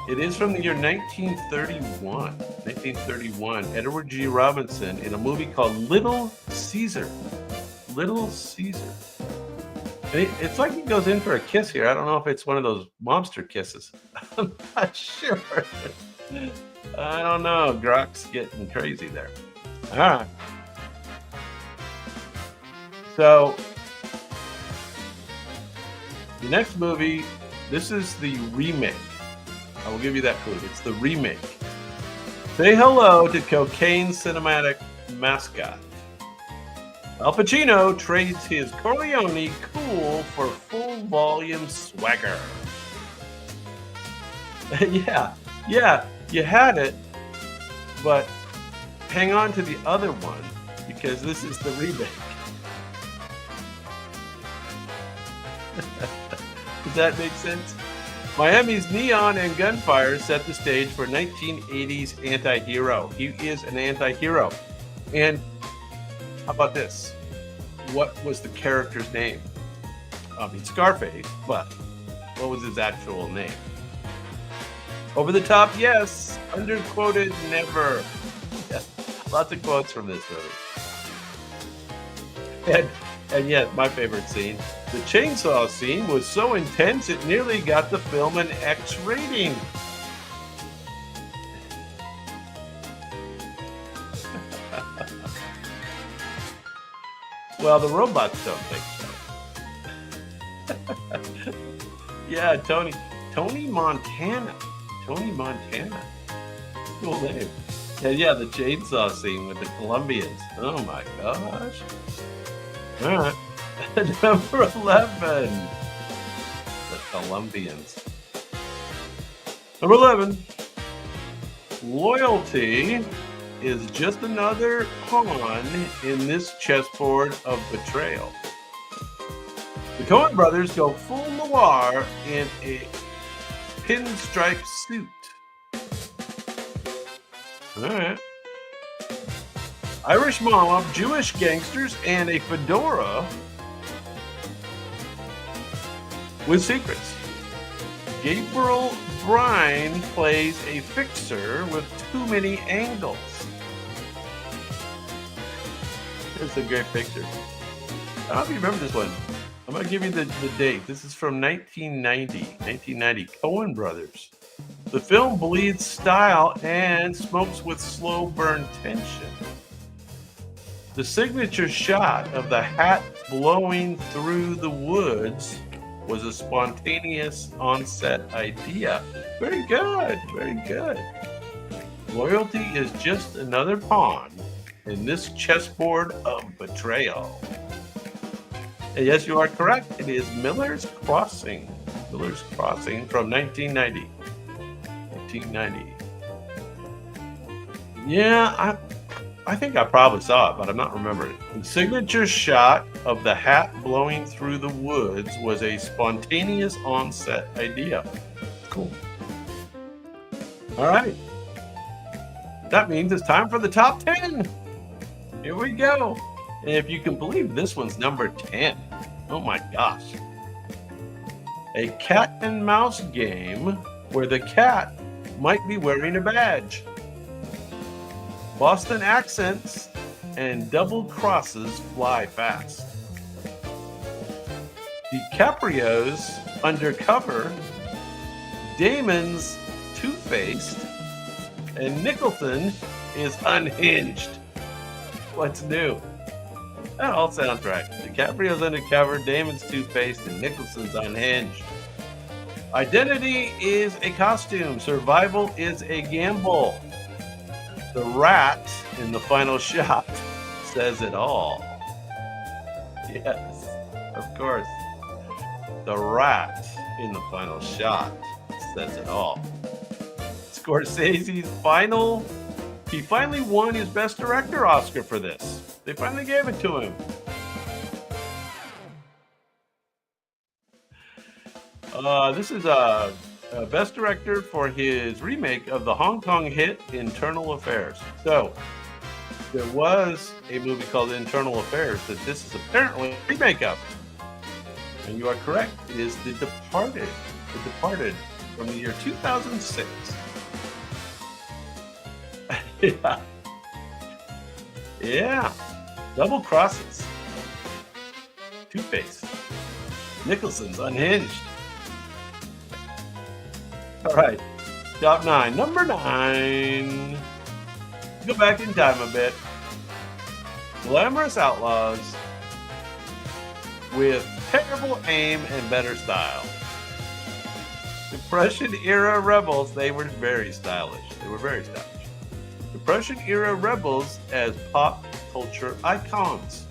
It is from the year 1931. 1931. Edward G. Robinson in a movie called Little Caesar. Little Caesar. It's like he goes in for a kiss here. I don't know if it's one of those mobster kisses. I'm not sure. I don't know. Grok's getting crazy there. All right. So, the next movie, this is the remake. I will give you that clue. It's the remake. Say hello to cocaine cinematic mascot. Al Pacino trades his Corleone cool for full volume swagger. yeah, you had it, but hang on to the other one because this is the remake. Does that make sense? Miami's neon and gunfire set the stage for 1980s anti-hero. He is an anti-hero. And how about this? What was the character's name? I mean, Scarface, but what was his actual name? Over the top, yes. Underquoted, never. Yes. Lots of quotes from this movie. And yet, my favorite scene, the chainsaw scene was so intense it nearly got the film an X rating. Well, the robots don't think so. Yeah, Tony Montana. Tony Montana. Cool name. And yeah, the chainsaw scene with the Colombians. Oh my gosh. All right. Number 11. The Colombians. Number 11. Loyalty is just another pawn in this chessboard of betrayal. The Coen brothers go full noir in a pinstripe suit. All right. Irish mob, Jewish gangsters, and a fedora with secrets. Gabriel Brine plays a fixer with too many angles. It's a great picture. I don't know if you remember this one. I'm going to give you the date. This is from 1990. Coen Brothers. The film bleeds style and smokes with slow burn tension. The signature shot of the hat blowing through the woods was a spontaneous onset idea. Very good, very good. Loyalty is just another pawn in this chessboard of betrayal. And yes, you are correct. It is Miller's Crossing. Miller's Crossing from 1990. 1990. Yeah, I think I probably saw it, but I'm not remembering it. The signature shot of the hat blowing through the woods was a spontaneous onset idea. Cool. All right. That means it's time for the top 10. Here we go. And if you can believe this one's number 10. Oh my gosh. A cat and mouse game where the cat might be wearing a badge. Boston accents and double crosses fly fast. DiCaprio's undercover, Damon's two-faced, and Nicholson is unhinged. What's new? That all sounds right. DiCaprio's undercover, Damon's two-faced, and Nicholson's unhinged. Identity is a costume. Survival is a gamble. The rat in the final shot says it all. Yes, of course. The rat in the final shot says it all. Scorsese's he finally won his Best Director Oscar for this. They finally gave it to him. This is a Best Director for his remake of the Hong Kong hit Internal Affairs. So, there was a movie called Internal Affairs that this is apparently a remake of. And you are correct. It is The Departed. The Departed from the year 2006. Yeah. Yeah. Double crosses. Two-Face. Nicholson's unhinged. All right. Top 9. Number 9. Go back in time a bit. Glamorous outlaws with terrible aim and better style. Depression era rebels, they were very stylish. Depression era rebels as pop culture icons.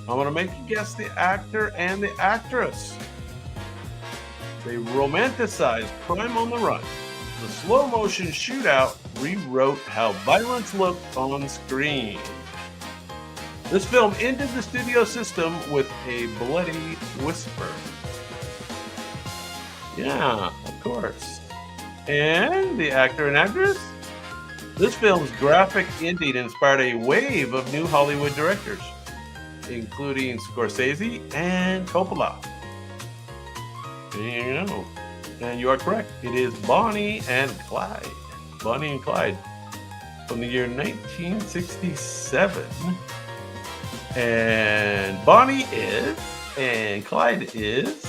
I'm going to make you guess the actor and the actress. They romanticized crime on the run. The slow motion shootout rewrote how violence looked on screen. This film ended the studio system with a bloody whisper. Yeah, of course. And the actor and actress? This film's graphic ending inspired a wave of new Hollywood directors, including Scorsese and Coppola. There you go. And you are correct. It is Bonnie and Clyde. Bonnie and Clyde from the year 1967. And Bonnie is, and Clyde is.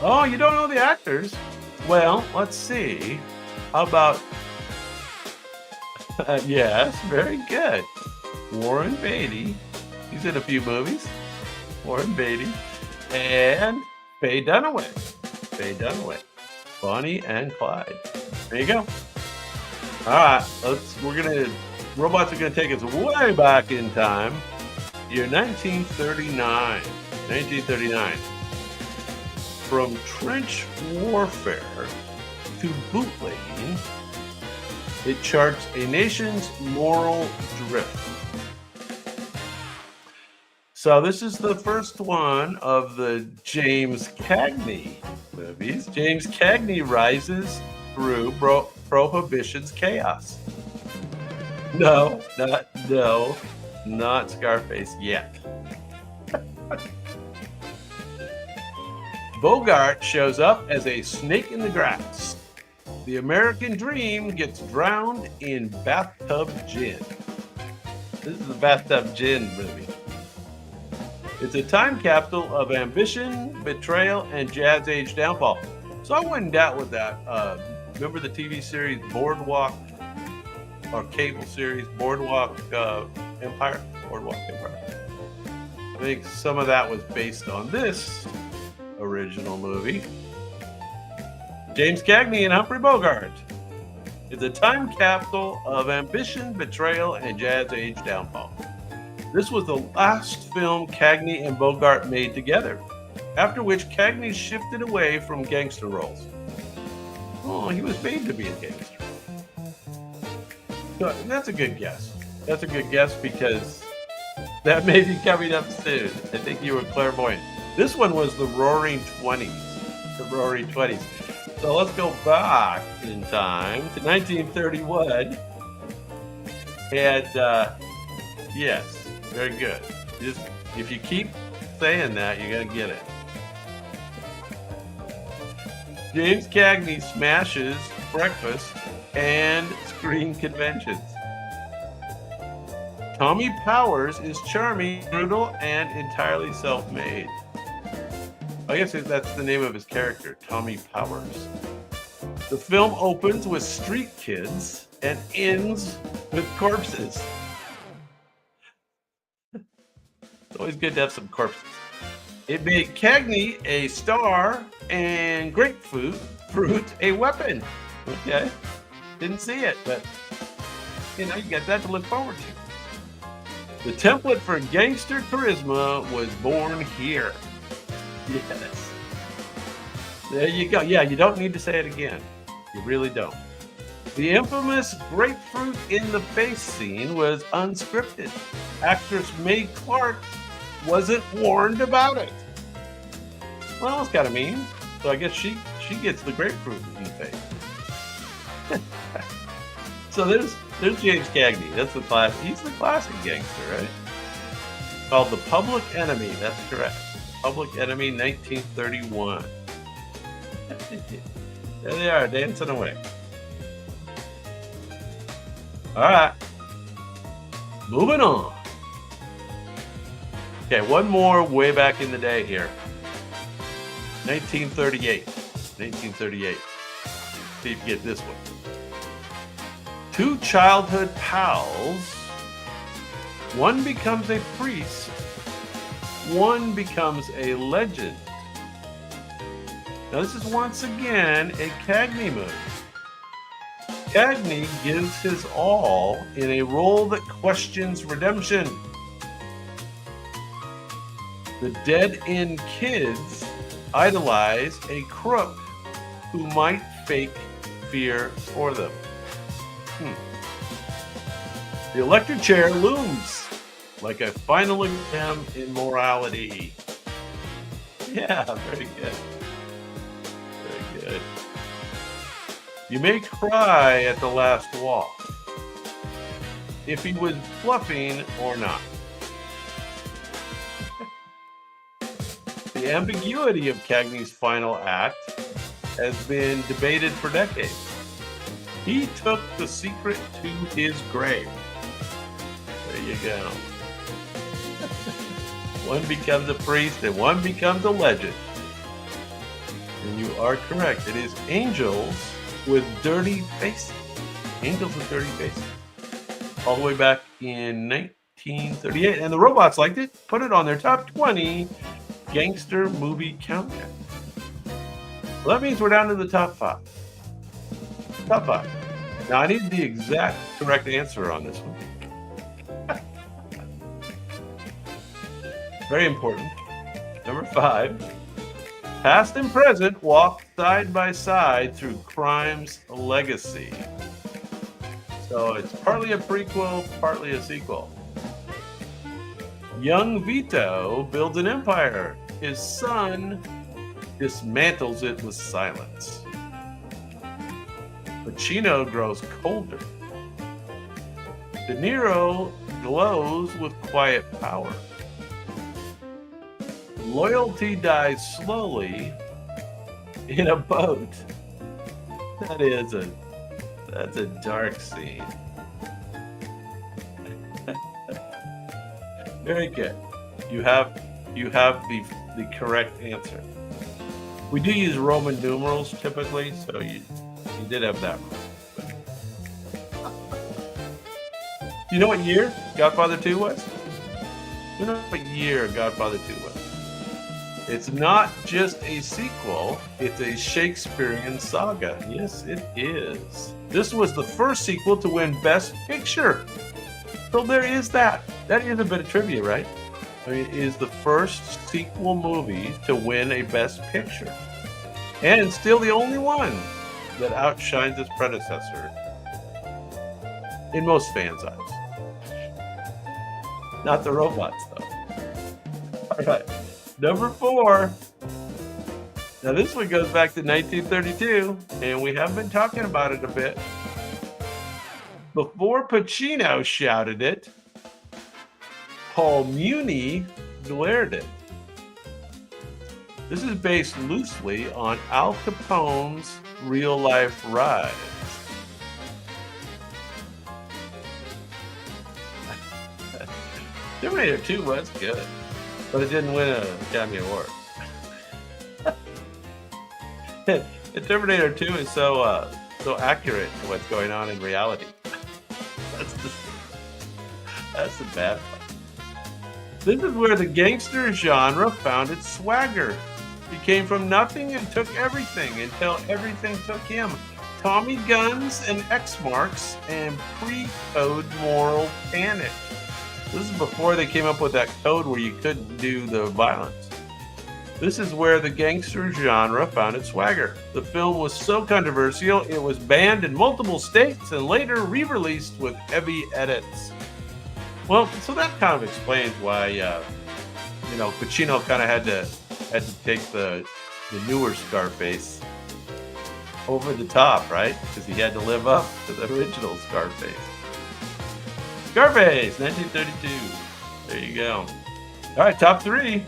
Oh, you don't know the actors? Well, let's see. How about, yes, very good. Warren Beatty. He's in a few movies. Warren Beatty. And Faye Dunaway. Bonnie and Clyde. There you go. All right, robots are gonna take us way back in time. Year 1939. 1939. From trench warfare to bootlegging, it charts a nation's moral drift. So this is the first one of the James Cagney movies. James Cagney rises through Prohibition's chaos. No, not Scarface yet. Bogart shows up as a snake in the grass. The American dream gets drowned in bathtub gin. This is the bathtub gin movie. It's a time capsule of ambition, betrayal, and jazz age downfall. So I wouldn't doubt with that. Remember the TV series Boardwalk, or cable series Boardwalk Empire? I think some of that was based on this original movie. James Cagney and Humphrey Bogart. It's a time capsule of ambition, betrayal, and jazz age downfall. This was the last film Cagney and Bogart made together, after which Cagney shifted away from gangster roles. Oh, he was made to be a gangster. So that's a good guess. That's a good guess because that may be coming up soon. I think you were clairvoyant. This one was the Roaring 20s. The Roaring 20s. So let's go back in time to 1931. And yes, very good. Just if you keep saying that, you're gonna get it. James Cagney smashes breakfast and screen conventions. Tommy Powers is charming, brutal, and entirely self-made. I guess that's the name of his character, Tommy Powers. The film opens with street kids and ends with corpses. It's always good to have some corpses. It made Cagney a star and grapefruit a weapon. Okay, didn't see it, but you got that to look forward to. The template for gangster charisma was born here. Yes. There you go. Yeah, you don't need to say it again. You really don't. The infamous grapefruit in the face scene was unscripted. Actress Mae Clark wasn't warned about it. Well, that's kind of mean. So I guess she gets the grapefruit in the face. So there's James Cagney. That's the class. He's the classic gangster, right? Called The Public Enemy. That's correct. Public Enemy, 1931. There they are, dancing away. All right. Moving on. Okay, one more way back in the day here. 1938. 1938. See if you get this one. Two childhood pals. One becomes a priest. One becomes a legend. Now this is once again a Cagney movie. Cagney gives his all in a role that questions redemption. The dead-end kids idolize a crook who might fake fear for them. The electric chair looms like a final exam in morality. Yeah, very good. Very good. You may cry at the last walk, if he was bluffing or not. The ambiguity of Cagney's final act has been debated for decades. He took the secret to his grave. There you go. One becomes a priest and one becomes a legend. And you are correct. It is Angels with Dirty Faces. Angels with Dirty Faces. All the way back in 1938. And the robots liked it. Put it on their top 20 gangster movie countdown. Well, that means we're down to the top 5. Top 5. Now, I need the exact correct answer on this one. Very important. Number 5. Past and present walk side by side through crime's legacy. So it's partly a prequel, partly a sequel. Young Vito builds an empire. His son dismantles it with silence. Pacino grows colder. De Niro glows with quiet power. Loyalty dies slowly in a boat. That's a dark scene. Very good. You have the correct answer. We do use Roman numerals typically, so you did have that one. You know what year Godfather 2 was? You know what year Godfather 2 was? It's not just a sequel, it's a Shakespearean saga. Yes, it is. This was the first sequel to win Best Picture. So there is that. That is a bit of trivia, right? I mean, it is the first sequel movie to win a Best Picture. And still the only one that outshines its predecessor in most fans' eyes. Not the robots, though. All right. Number 4. Now, this one goes back to 1932, and we have been talking about it a bit. Before Pacino shouted it, Paul Muni glared it. This is based loosely on Al Capone's real-life rise. Terminator 2 was good, but it didn't win an Academy Award. And Terminator 2 is so accurate to what's going on in reality. That's the bad part. This is where the gangster genre found its swagger. He came from nothing and took everything until everything took him. Tommy guns and X marks and pre-code moral panic. This is before they came up with that code where you couldn't do the violence. This is where the gangster genre found its swagger. The film was so controversial, it was banned in multiple states and later re-released with heavy edits. Well, so that kind of explains why, Pacino kind of had to take the newer Scarface over the top, right? Because he had to live up to the original Scarface. Scarface, 1932. There you go. All right, top 3.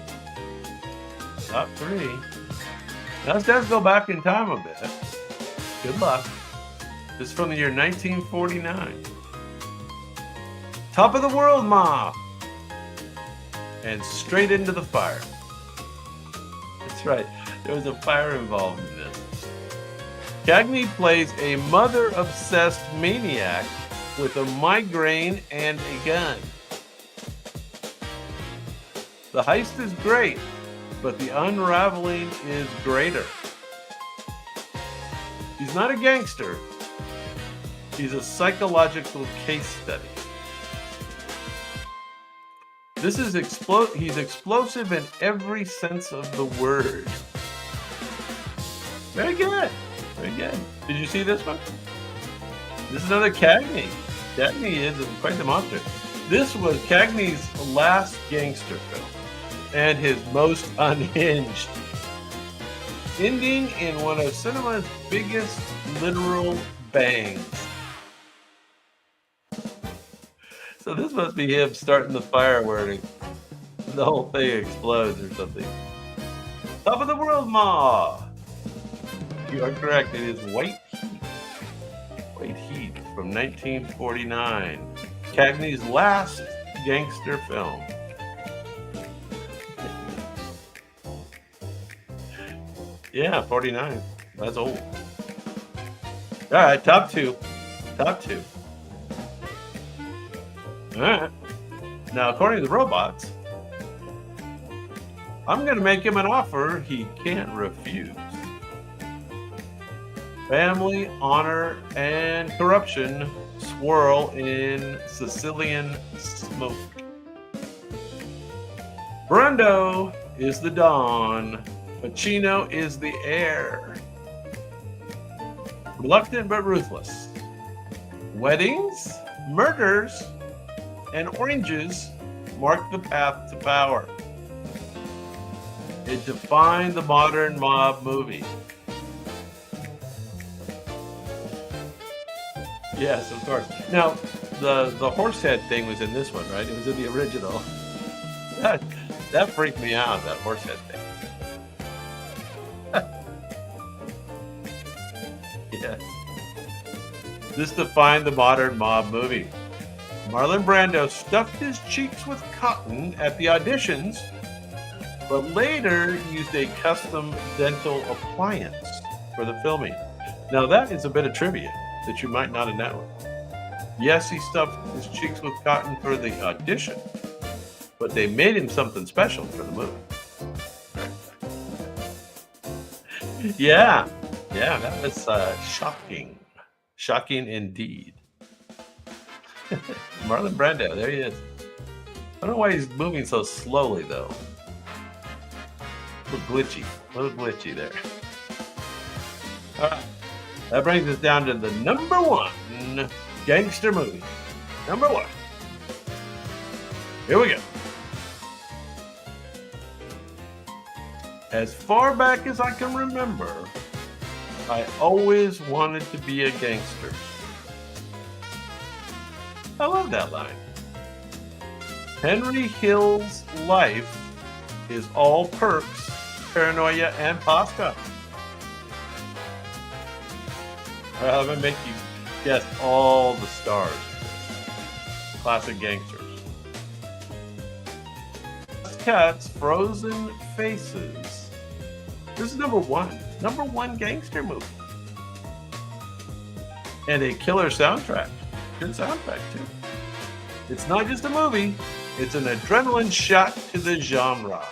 Top 3. Now, this does go back in time a bit. Good luck. This is from the year 1949. Top of the World, Ma! And straight into the fire. That's right. There was a fire involved in this. Cagney plays a mother-obsessed maniac with a migraine and a gun. The heist is great, but the unraveling is greater. He's not a gangster. He's a psychological case study. This is he's explosive in every sense of the word. Very good. Very good. Did you see this one? This is another Cagney. Cagney is quite the monster. This was Cagney's last gangster film and his most unhinged, ending in one of cinema's biggest literal bangs. So this must be him starting the fire where the whole thing explodes or something. Top of the World, Ma! You are correct. It is White Heat. White Heat from 1949. Cagney's last gangster film. Yeah, 49. That's old. All right, top 2. Top 2. All right. Now, according to the robots, I'm going to make him an offer he can't refuse. Family, honor, and corruption swirl in Sicilian smoke. Brando is the dawn. Pacino is the heir. Reluctant but ruthless. Weddings, murders, and oranges mark the path to power. It defined the modern mob movie. Yes, of course. Now, the horse head thing was in this one, right? It was in the original. That freaked me out, that horse head thing. Yes. This defined the modern mob movie. Marlon Brando stuffed his cheeks with cotton at the auditions, but later used a custom dental appliance for the filming. Now that is a bit of trivia that you might not have known. Yes, he stuffed his cheeks with cotton for the audition, but but they made him something special for the movie. Yeah, that was shocking. Shocking indeed. Marlon Brando, there he is. I don't know why he's moving so slowly, though. A little glitchy there. All right, that brings us down to the number one gangster movie. Number one. Here we go. As far back as I can remember, I always wanted to be a gangster. I love that line. Henry Hill's life is all perks, paranoia, and pasta. All right, I'm going to make you guess all the stars. Classic gangsters. Cat's Frozen Faces. This is number one gangster movie. And a killer soundtrack. Good soundtrack, too. It's not just a movie, it's an adrenaline shot to the genre.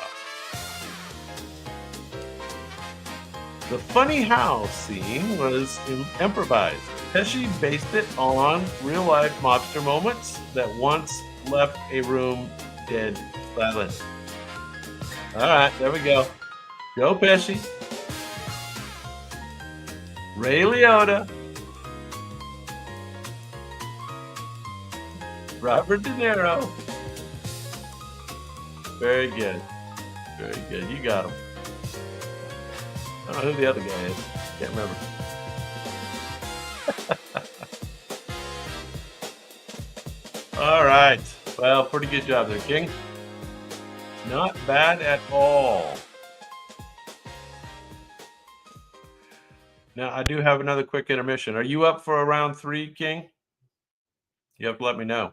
The funny house scene was improvised. Pesci based it on real-life mobster moments that once left a room dead silent. All right, there we go. Go Pesci. Ray Liotta. Robert De Niro. Very good. Very good. You got him. I don't know who the other guy is. Can't remember. All right. Well, pretty good job there, King. Not bad at all. Now, I do have another quick intermission. Are you up for a round 3, King? You have to let me know.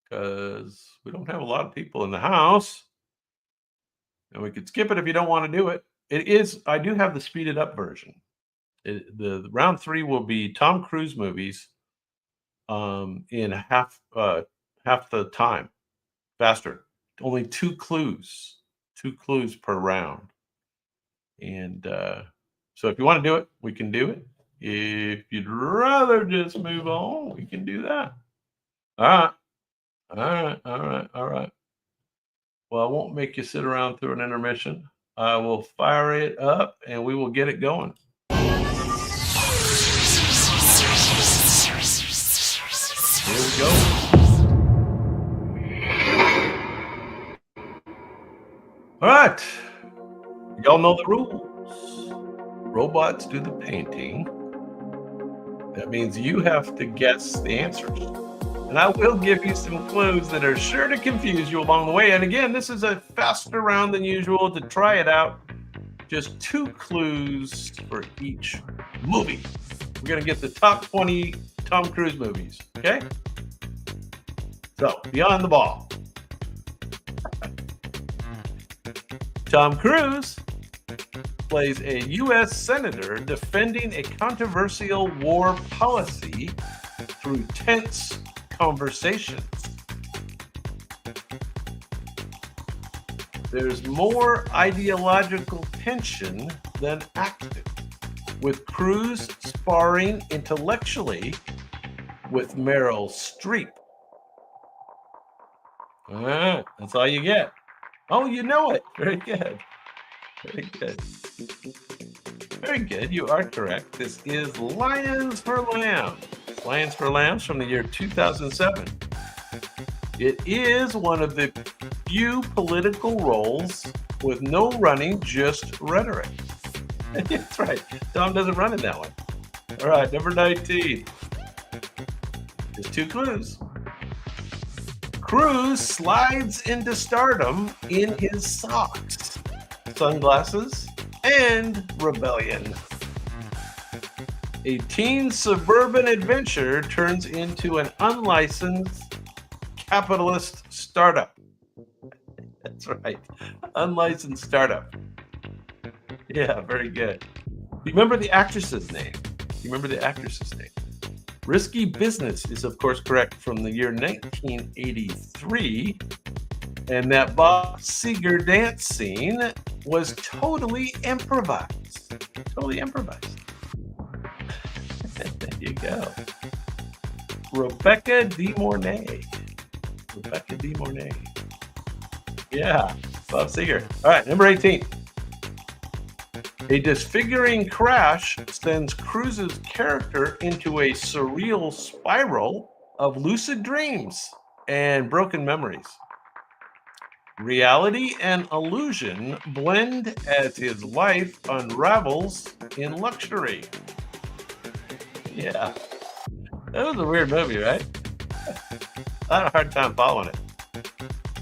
Because we don't have a lot of people in the house. And we could skip it if you don't want to do it. It is, I do have the speeded up version. The round 3 will be Tom Cruise movies in half the time. Faster. Only 2 clues. 2 clues per round. And so if you want to do it, we can do it. If you'd rather just move on, we can do that. All right. All right. Well, I won't make you sit around through an intermission. I will fire it up and we will get it going. Here we go. All right. Y'all know the rules. Robots do the painting. That means you have to guess the answers. And I will give you some clues that are sure to confuse you along the way. And again, this is a faster round than usual to try it out. Just 2 clues for each movie. We're going to get the top 20 Tom Cruise movies. Okay? So, beyond the ball. Tom Cruise plays a U.S. senator defending a controversial war policy through tense conversations. There's more ideological tension than action, with Cruise sparring intellectually with Meryl Streep. All right, that's all you get. Oh, you know it. Very good. Very good. Very good. You are correct. This is Lions for Lambs. Lions for Lambs from the year 2007. It is one of the few political roles with no running, just rhetoric. That's right. Tom doesn't run in that one. All right, number 19. There's 2 clues. Cruise slides into stardom in his socks, sunglasses, and rebellion. A teen suburban adventure turns into an unlicensed capitalist startup. That's right. Unlicensed startup. Yeah, very good. Do you remember the actress's name? Risky Business is, of course, correct from the year 1983. And that Bob Seger dance scene was totally improvised. Totally improvised. There you go. Rebecca De Mornay. Rebecca De Mornay. Yeah, Bob Seger. All right, number 18. A disfiguring crash sends Cruise's character into a surreal spiral of lucid dreams and broken memories. Reality and illusion blend as his life unravels in luxury. Yeah, that was a weird movie, right? I had a hard time following it.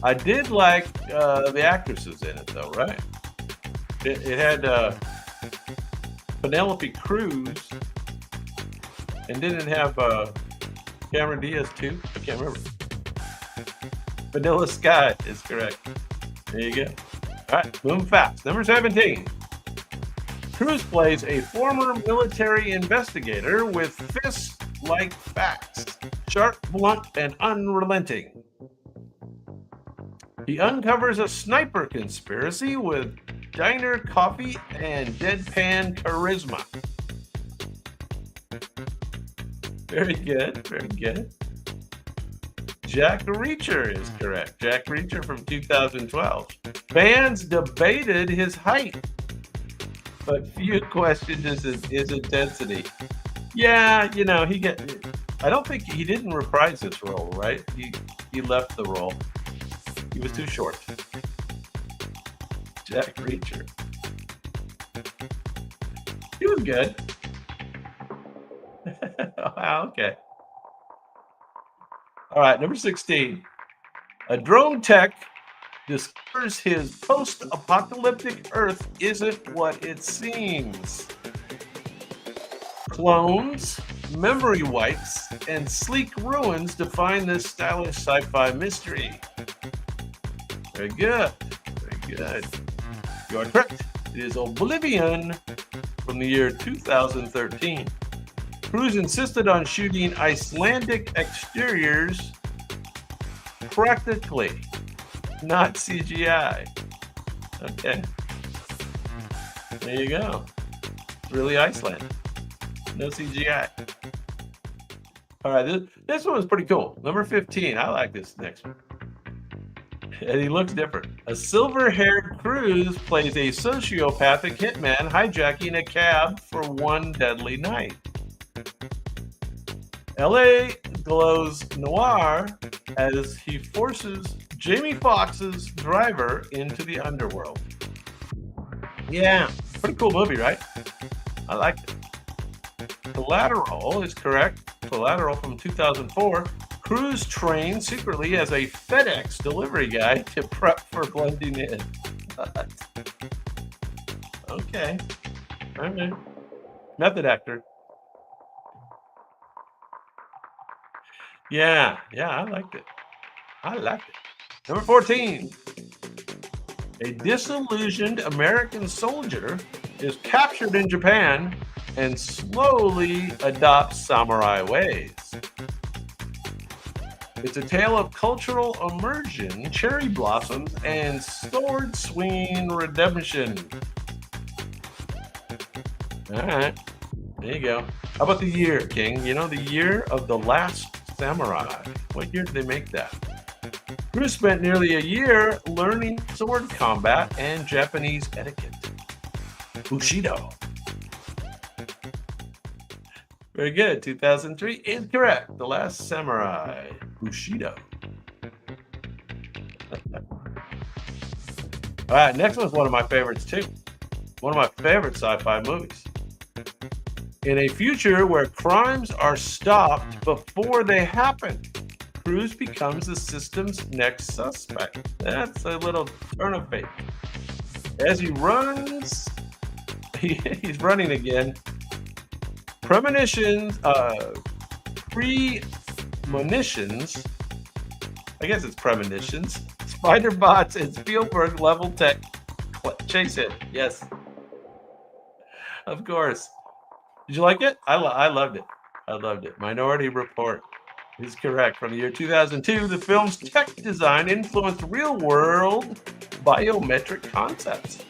I did like the actresses in it, though, right? It had Penelope Cruz, and didn't it have Cameron Diaz too? I can't remember. Vanilla Sky is correct. There you go. All right, moving fast. Number 17. Cruz plays a former military investigator with fist-like facts, sharp, blunt, and unrelenting. He uncovers a sniper conspiracy with diner coffee and deadpan charisma. Very good, very good. Jack Reacher is correct. Jack Reacher from 2012. Fans debated his height, but few questioned his intensity. Yeah, you know, I don't think he didn't reprise this role, right? He left the role. He was too short. Jack Reacher. He was good. Wow, okay. All right, number 16. A drone tech discovers his post-apocalyptic Earth isn't what it seems. Clones, memory wipes, and sleek ruins define this stylish sci-fi mystery. Very good. Very good. You are correct. It is Oblivion from the year 2013. Cruz insisted on shooting Icelandic exteriors practically, not CGI. Okay. There you go. It's really Iceland. No CGI. All right, this one was pretty cool. Number 15. I like this next one. And he looks different. A silver-haired Cruz plays a sociopathic hitman hijacking a cab for one deadly night. LA glows noir as he forces Jamie Foxx's driver into the underworld. Yeah, pretty cool movie, right? I liked it. Collateral is correct. Collateral from 2004. Cruz trained secretly as a FedEx delivery guy to prep for blending in. Okay. All right. Method actor. Yeah, I liked it. Number 14. A disillusioned American soldier is captured in Japan and slowly adopts samurai ways. It's a tale of cultural immersion, cherry blossoms, and sword-swinging redemption. All right, there you go. How about the year, King? You know, the year of the last samurai. What year did they make that? Cruz spent nearly a year learning sword combat and Japanese etiquette. Bushido. Very good. 2003 is correct. The Last Samurai. Bushido. All right, next one's one of my favorites too. One of my favorite sci-fi movies. In a future where crimes are stopped before they happen, Cruz becomes the system's next suspect. That's a little turn of fate. As he runs, he's running again. Premonitions, I guess it's premonitions. Spider bots and Spielberg level tech chase him. Yes, of course. Did you like it? I loved it. I loved it. Minority Report. is correct. From the year 2002, the film's tech design influenced real-world biometric concepts.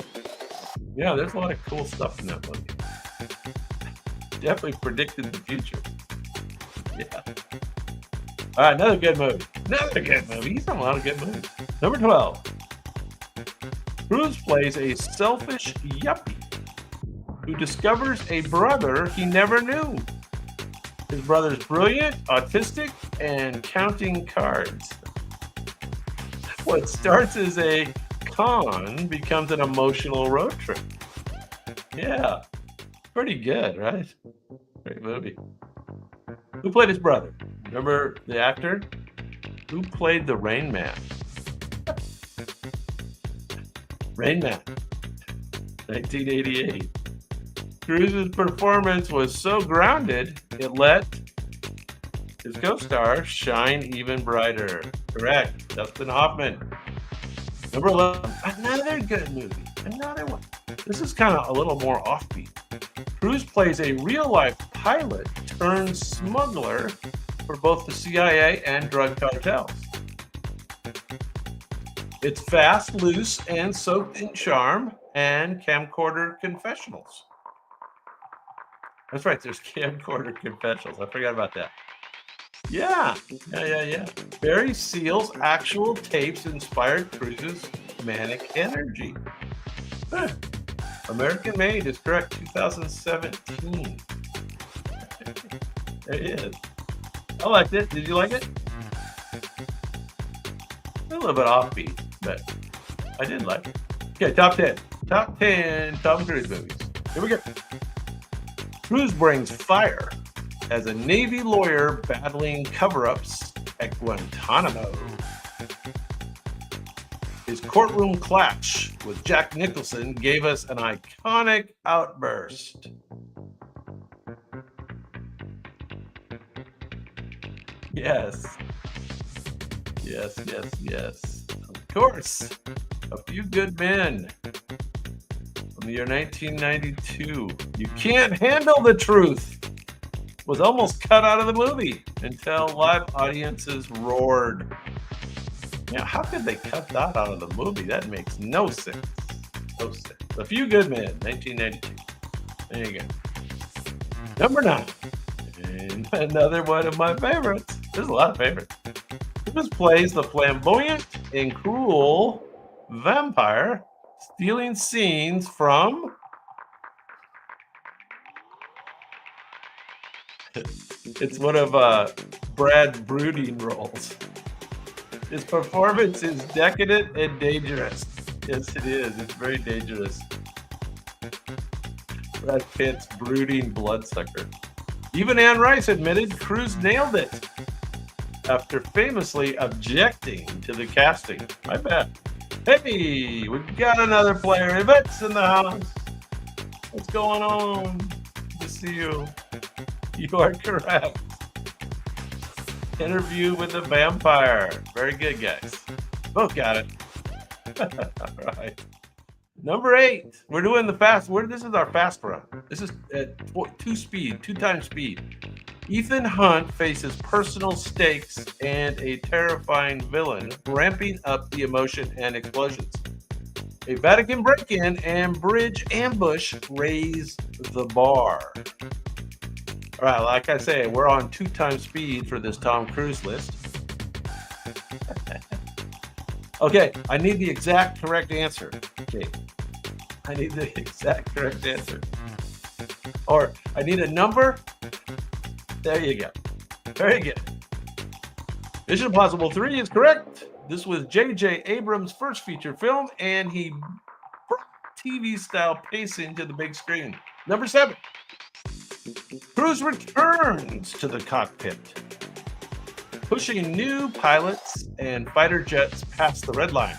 Yeah, there's a lot of cool stuff in that movie. Definitely predicted the future. Yeah. All right, another good movie. Another good movie. He's done a lot of good movies. Number 12. Cruise plays a selfish yuppie who discovers a brother he never knew. His brother's brilliant, autistic, and counting cards. What starts as a con becomes an emotional road trip. Yeah, pretty good, right? Great movie. Who played his brother? Remember the actor? Who played the Rain Man? Rain Man, 1988. Cruise's performance was so grounded, it let his co-star shine even brighter. Correct. Dustin Hoffman. Number 11. Another good movie. Another one. This is kind of a little more offbeat. Cruise plays a real-life pilot turned smuggler for both the CIA and drug cartels. It's fast, loose, and soaked in charm and camcorder confessionals. That's right, there's camcorder confessionals. I forgot about that. Yeah. Barry Seal's actual tapes inspired Cruise's manic energy. Huh. American Made is correct, 2017. There it is. I liked it. Did you like it? A little bit offbeat, but I did like it. Okay, top 10. Top 10 Tom Cruise movies. Here we go. Cruise brings fire as a Navy lawyer battling cover-ups at Guantanamo. His courtroom clash with Jack Nicholson gave us an iconic outburst. Yes. Of course, A Few Good Men from the year 1992. You Can't Handle the Truth was almost cut out of the movie until live audiences roared. Now, how could they cut that out of the movie? That makes no sense. No sense. A Few Good Men, 1992. There you go. Number 9. And another one of my favorites. There's a lot of favorites. This plays the flamboyant and cruel vampire stealing scenes from... It's one of Brad's brooding roles. His performance is decadent and dangerous. Yes, it is. It's very dangerous. Brad Pitt's brooding bloodsucker. Even Anne Rice admitted Cruise nailed it after famously objecting to the casting. I bet. Hey, we've got another player. Yvette's in the house. What's going on? Good to see you. You are correct. Interview with the Vampire. Very good, guys. Both got it. All right. Number 8. We're doing the fast. This is our fast run. This is at 2 times speed. Ethan Hunt faces personal stakes and a terrifying villain, ramping up the emotion and explosions. A Vatican break-in and bridge ambush raise the bar. All right, like I say, we're on 2 times speed for this Tom Cruise list. Okay, I need the exact correct answer. Okay, I need the exact correct answer. Or I need a number. There you go. Very good. Mission Impossible 3 is correct. This was J.J. Abrams' first feature film, and he brought TV-style pacing to the big screen. Number 7. Cruise returns to the cockpit, pushing new pilots and fighter jets past the red line.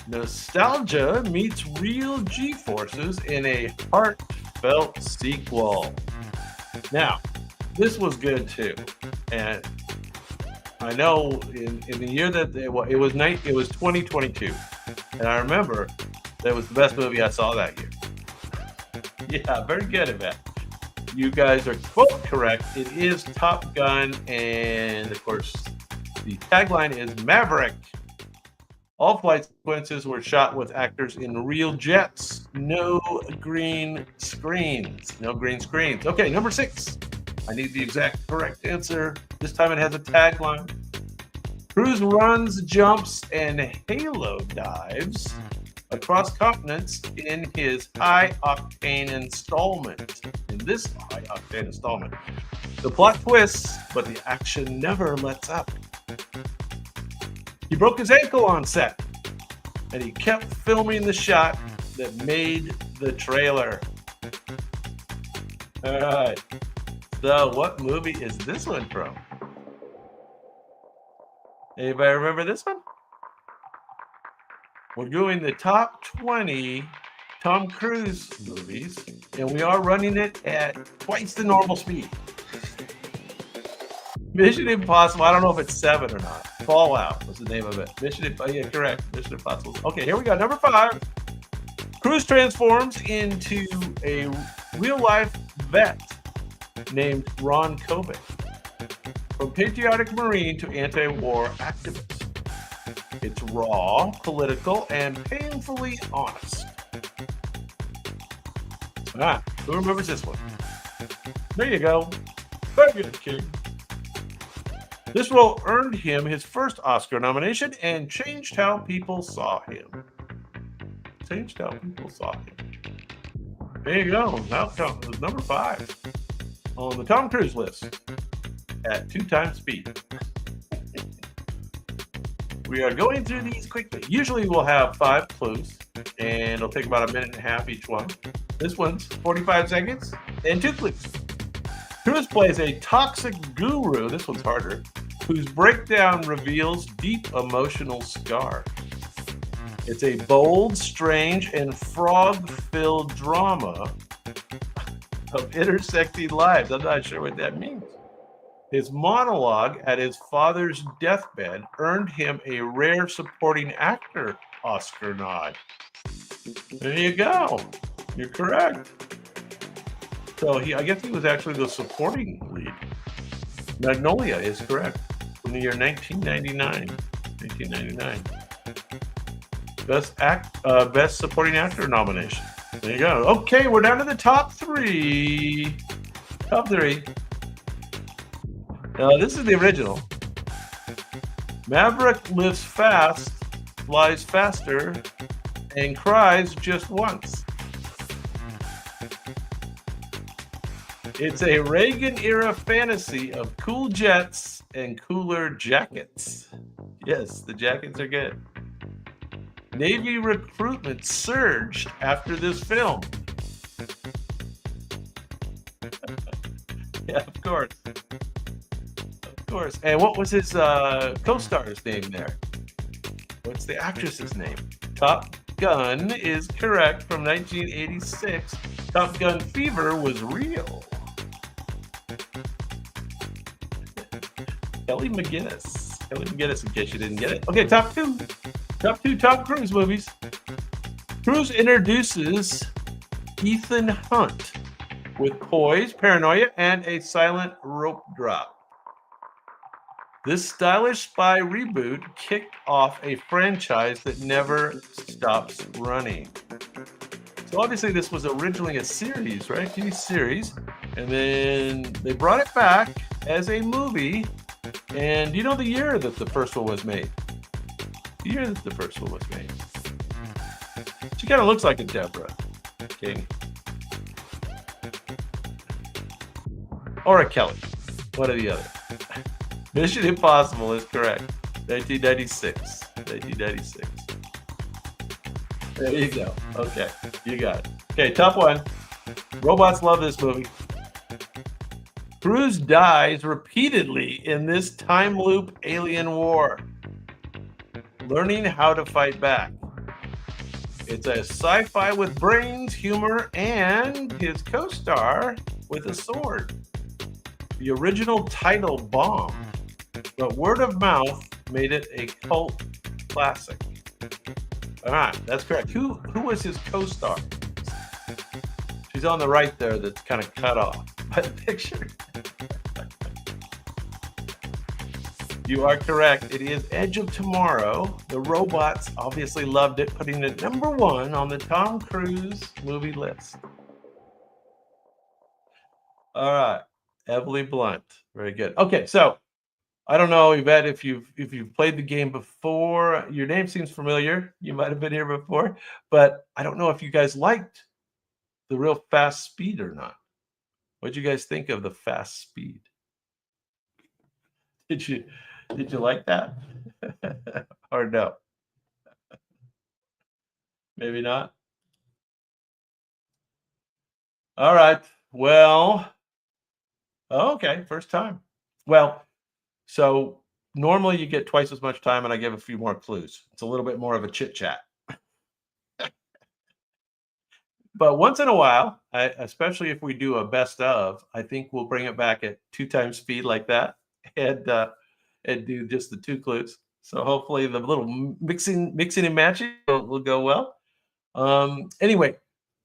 Nostalgia meets real G-forces in a heartfelt sequel. Now, this was good too, and I know in the year that it was 2022, and I remember that was the best movie I saw that year. Yeah, very good at that. You guys are both correct. It is Top Gun, and of course, the tagline is Maverick. All flight sequences were shot with actors in real jets. No green screens. No green screens. Okay, number 6. I need the exact correct answer. This time it has a tagline. Cruise runs, jumps, and halo dives across continents in his high-octane installment. In this high-octane installment. The plot twists, but the action never lets up. He broke his ankle on set, and he kept filming the shot that made the trailer. All right. So, what movie is this one from? Anybody remember this one? We're doing the top 20 Tom Cruise movies, and we are running it at twice the normal speed. Mission Impossible. I don't know if it's 7 or not. Fallout was the name of it. Yeah, correct. Mission Impossible. Okay, here we go. Number 5. Cruise transforms into a real-life vet named Ron Kovic. From patriotic Marine to anti-war activist. It's raw, political, and painfully honest. Who remembers this one? There you go. Very good, King. This role earned him his first Oscar nomination and changed how people saw him. Changed how people saw him. There you go. Now it was number 5 on the Tom Cruise list at 2 times speed. We are going through these quickly. Usually we'll have 5 clues, and it'll take about 1.5 minutes each one. This one's 45 seconds and 2 clues. Cruise plays a toxic guru, this one's harder, whose breakdown reveals deep emotional scars. It's a bold, strange, and frog-filled drama of intersecting lives. I'm not sure what that means. His monologue at his father's deathbed earned him a rare supporting actor Oscar nod. There you go. You're correct. So I guess he was actually the supporting lead. Magnolia is correct. From the year 1999. 1999. Best supporting actor nomination. There you go. Okay, we're down to the top 3. Top 3. This is the original. Maverick lives fast, flies faster, and cries just once. It's a Reagan-era fantasy of cool jets and cooler jackets. Yes, the jackets are good. Navy recruitment surged after this film. Yeah, of course. Of course. And what was his co-star's name there? What's the actress's name? Top Gun is correct, from 1986. Top Gun Fever was real. Kelly McGinnis. Kelly McGinnis, in case you didn't get it. Okay, top 2. Top 2 Tom Cruise movies. Cruise introduces Ethan Hunt with poise, paranoia, and a silent rope drop. This stylish spy reboot kicked off a franchise that never stops running. So obviously this was originally a series, right? TV series. And then they brought it back as a movie. And do you know the year that the first one was made? The year that the first one was made. She kind of looks like a Deborah King. Or a Kelly. One or the other. Mission Impossible is correct. 1996. 1996. There you go. Okay, you got it. Okay, top 1. Robots love this movie. Cruise dies repeatedly in this time loop alien war, learning how to fight back. It's a sci-fi with brains, humor, and his co-star with a sword. The original title bombed, but word of mouth made it a cult classic. All right, that's correct. Who was his co-star? She's on the right there that's kind of cut off. by the picture. You are correct. It is Edge of Tomorrow. The robots obviously loved it, putting it #1 on the Tom Cruise movie list. All right, Emily Blunt. Very good. Okay, so I don't know, Yvette, if you've played the game before. Your name seems familiar. You might have been here before, but I don't know if you guys liked the real fast speed or not. What'd you guys think of the fast speed? Did you like that? Or no? Maybe not. All right. Well, okay, first time. Well, so normally you get twice as much time, and I give a few more clues. It's a little bit more of a chit chat. But once in a while, especially if we do a best of, I think we'll bring it back at 2 times speed like that, and do just the 2 clues. So hopefully the little mixing and matching will go well. Anyway,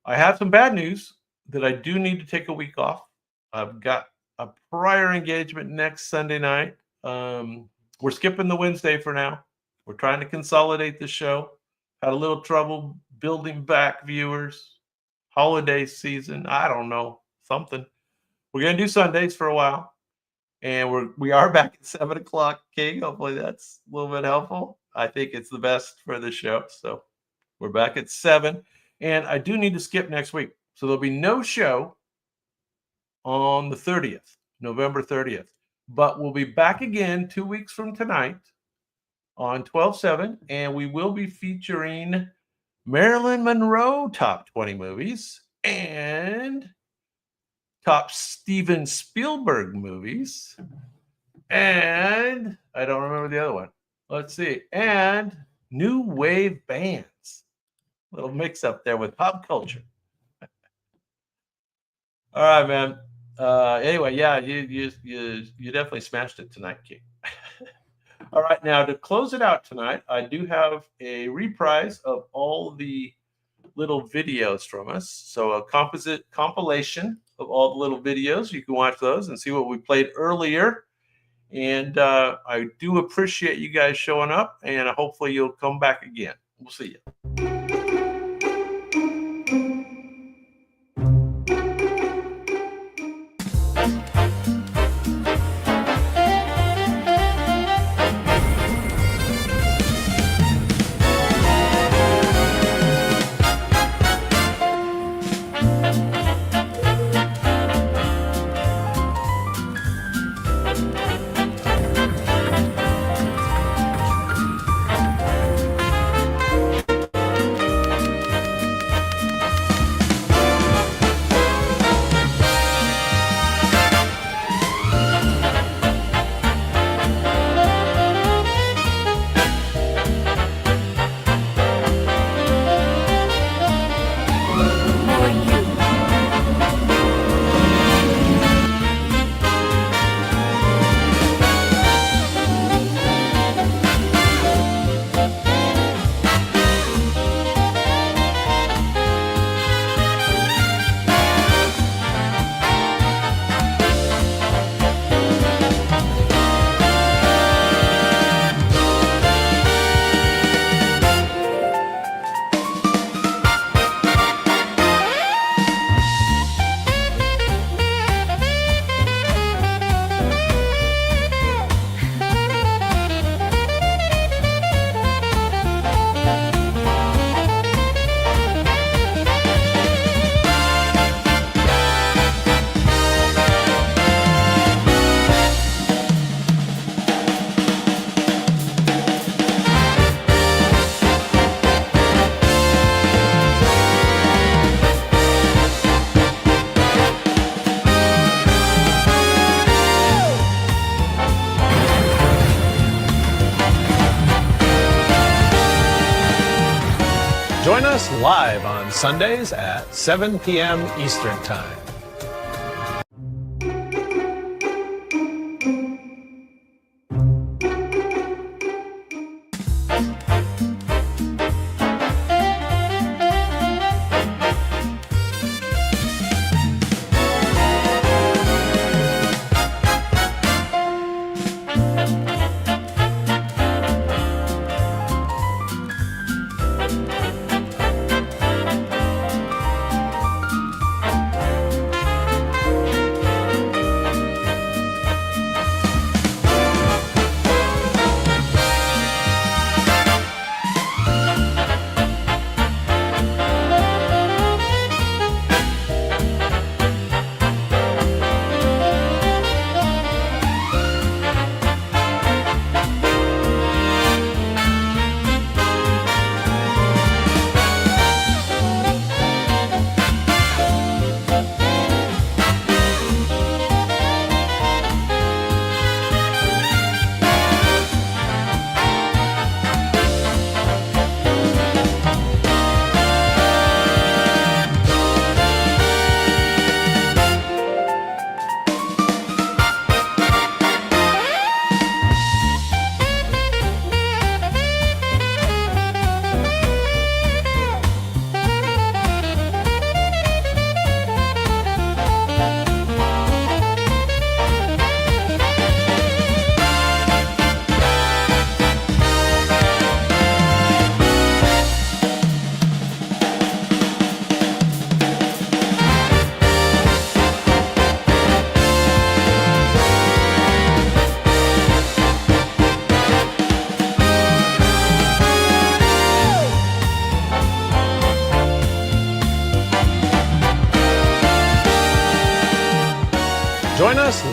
I have some bad news that I do need to take a week off. I've got a prior engagement next Sunday night. We're skipping the Wednesday for now. We're trying to consolidate the show. Had a little trouble building back viewers. Holiday season, I don't know, something. We're gonna do Sundays for a while, and we are back at 7 o'clock, King. Hopefully that's a little bit helpful. I think it's the best for the show, so we're back at 7, and I do need to skip next week, so there'll be no show on the 30th, November 30th, but we'll be back again 2 weeks from tonight on 12/7, and we will be featuring Marilyn Monroe top 20 movies and top Steven Spielberg movies. And I don't remember the other one. Let's see. And new wave bands. Little mix up there with pop culture. All right, man. Anyway, yeah, you definitely smashed it tonight, King. All right, now to close it out tonight, I do have a reprise of all the little videos from us. So a compilation of all the little videos. You can watch those and see what we played earlier. And I do appreciate you guys showing up, and hopefully you'll come back again. We'll see you. Join us live on Sundays at 7 p.m. Eastern Time.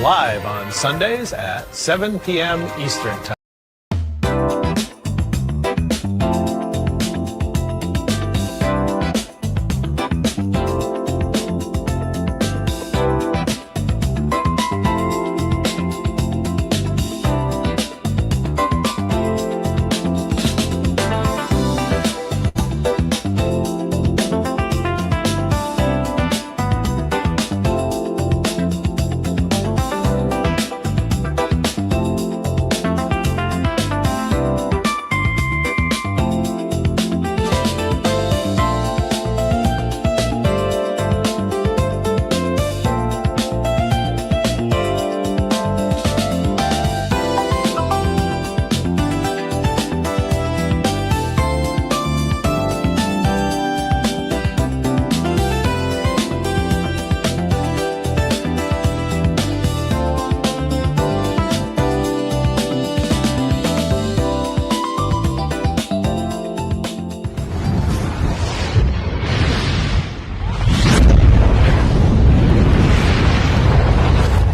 live on Sundays at 7 p.m. Eastern Time.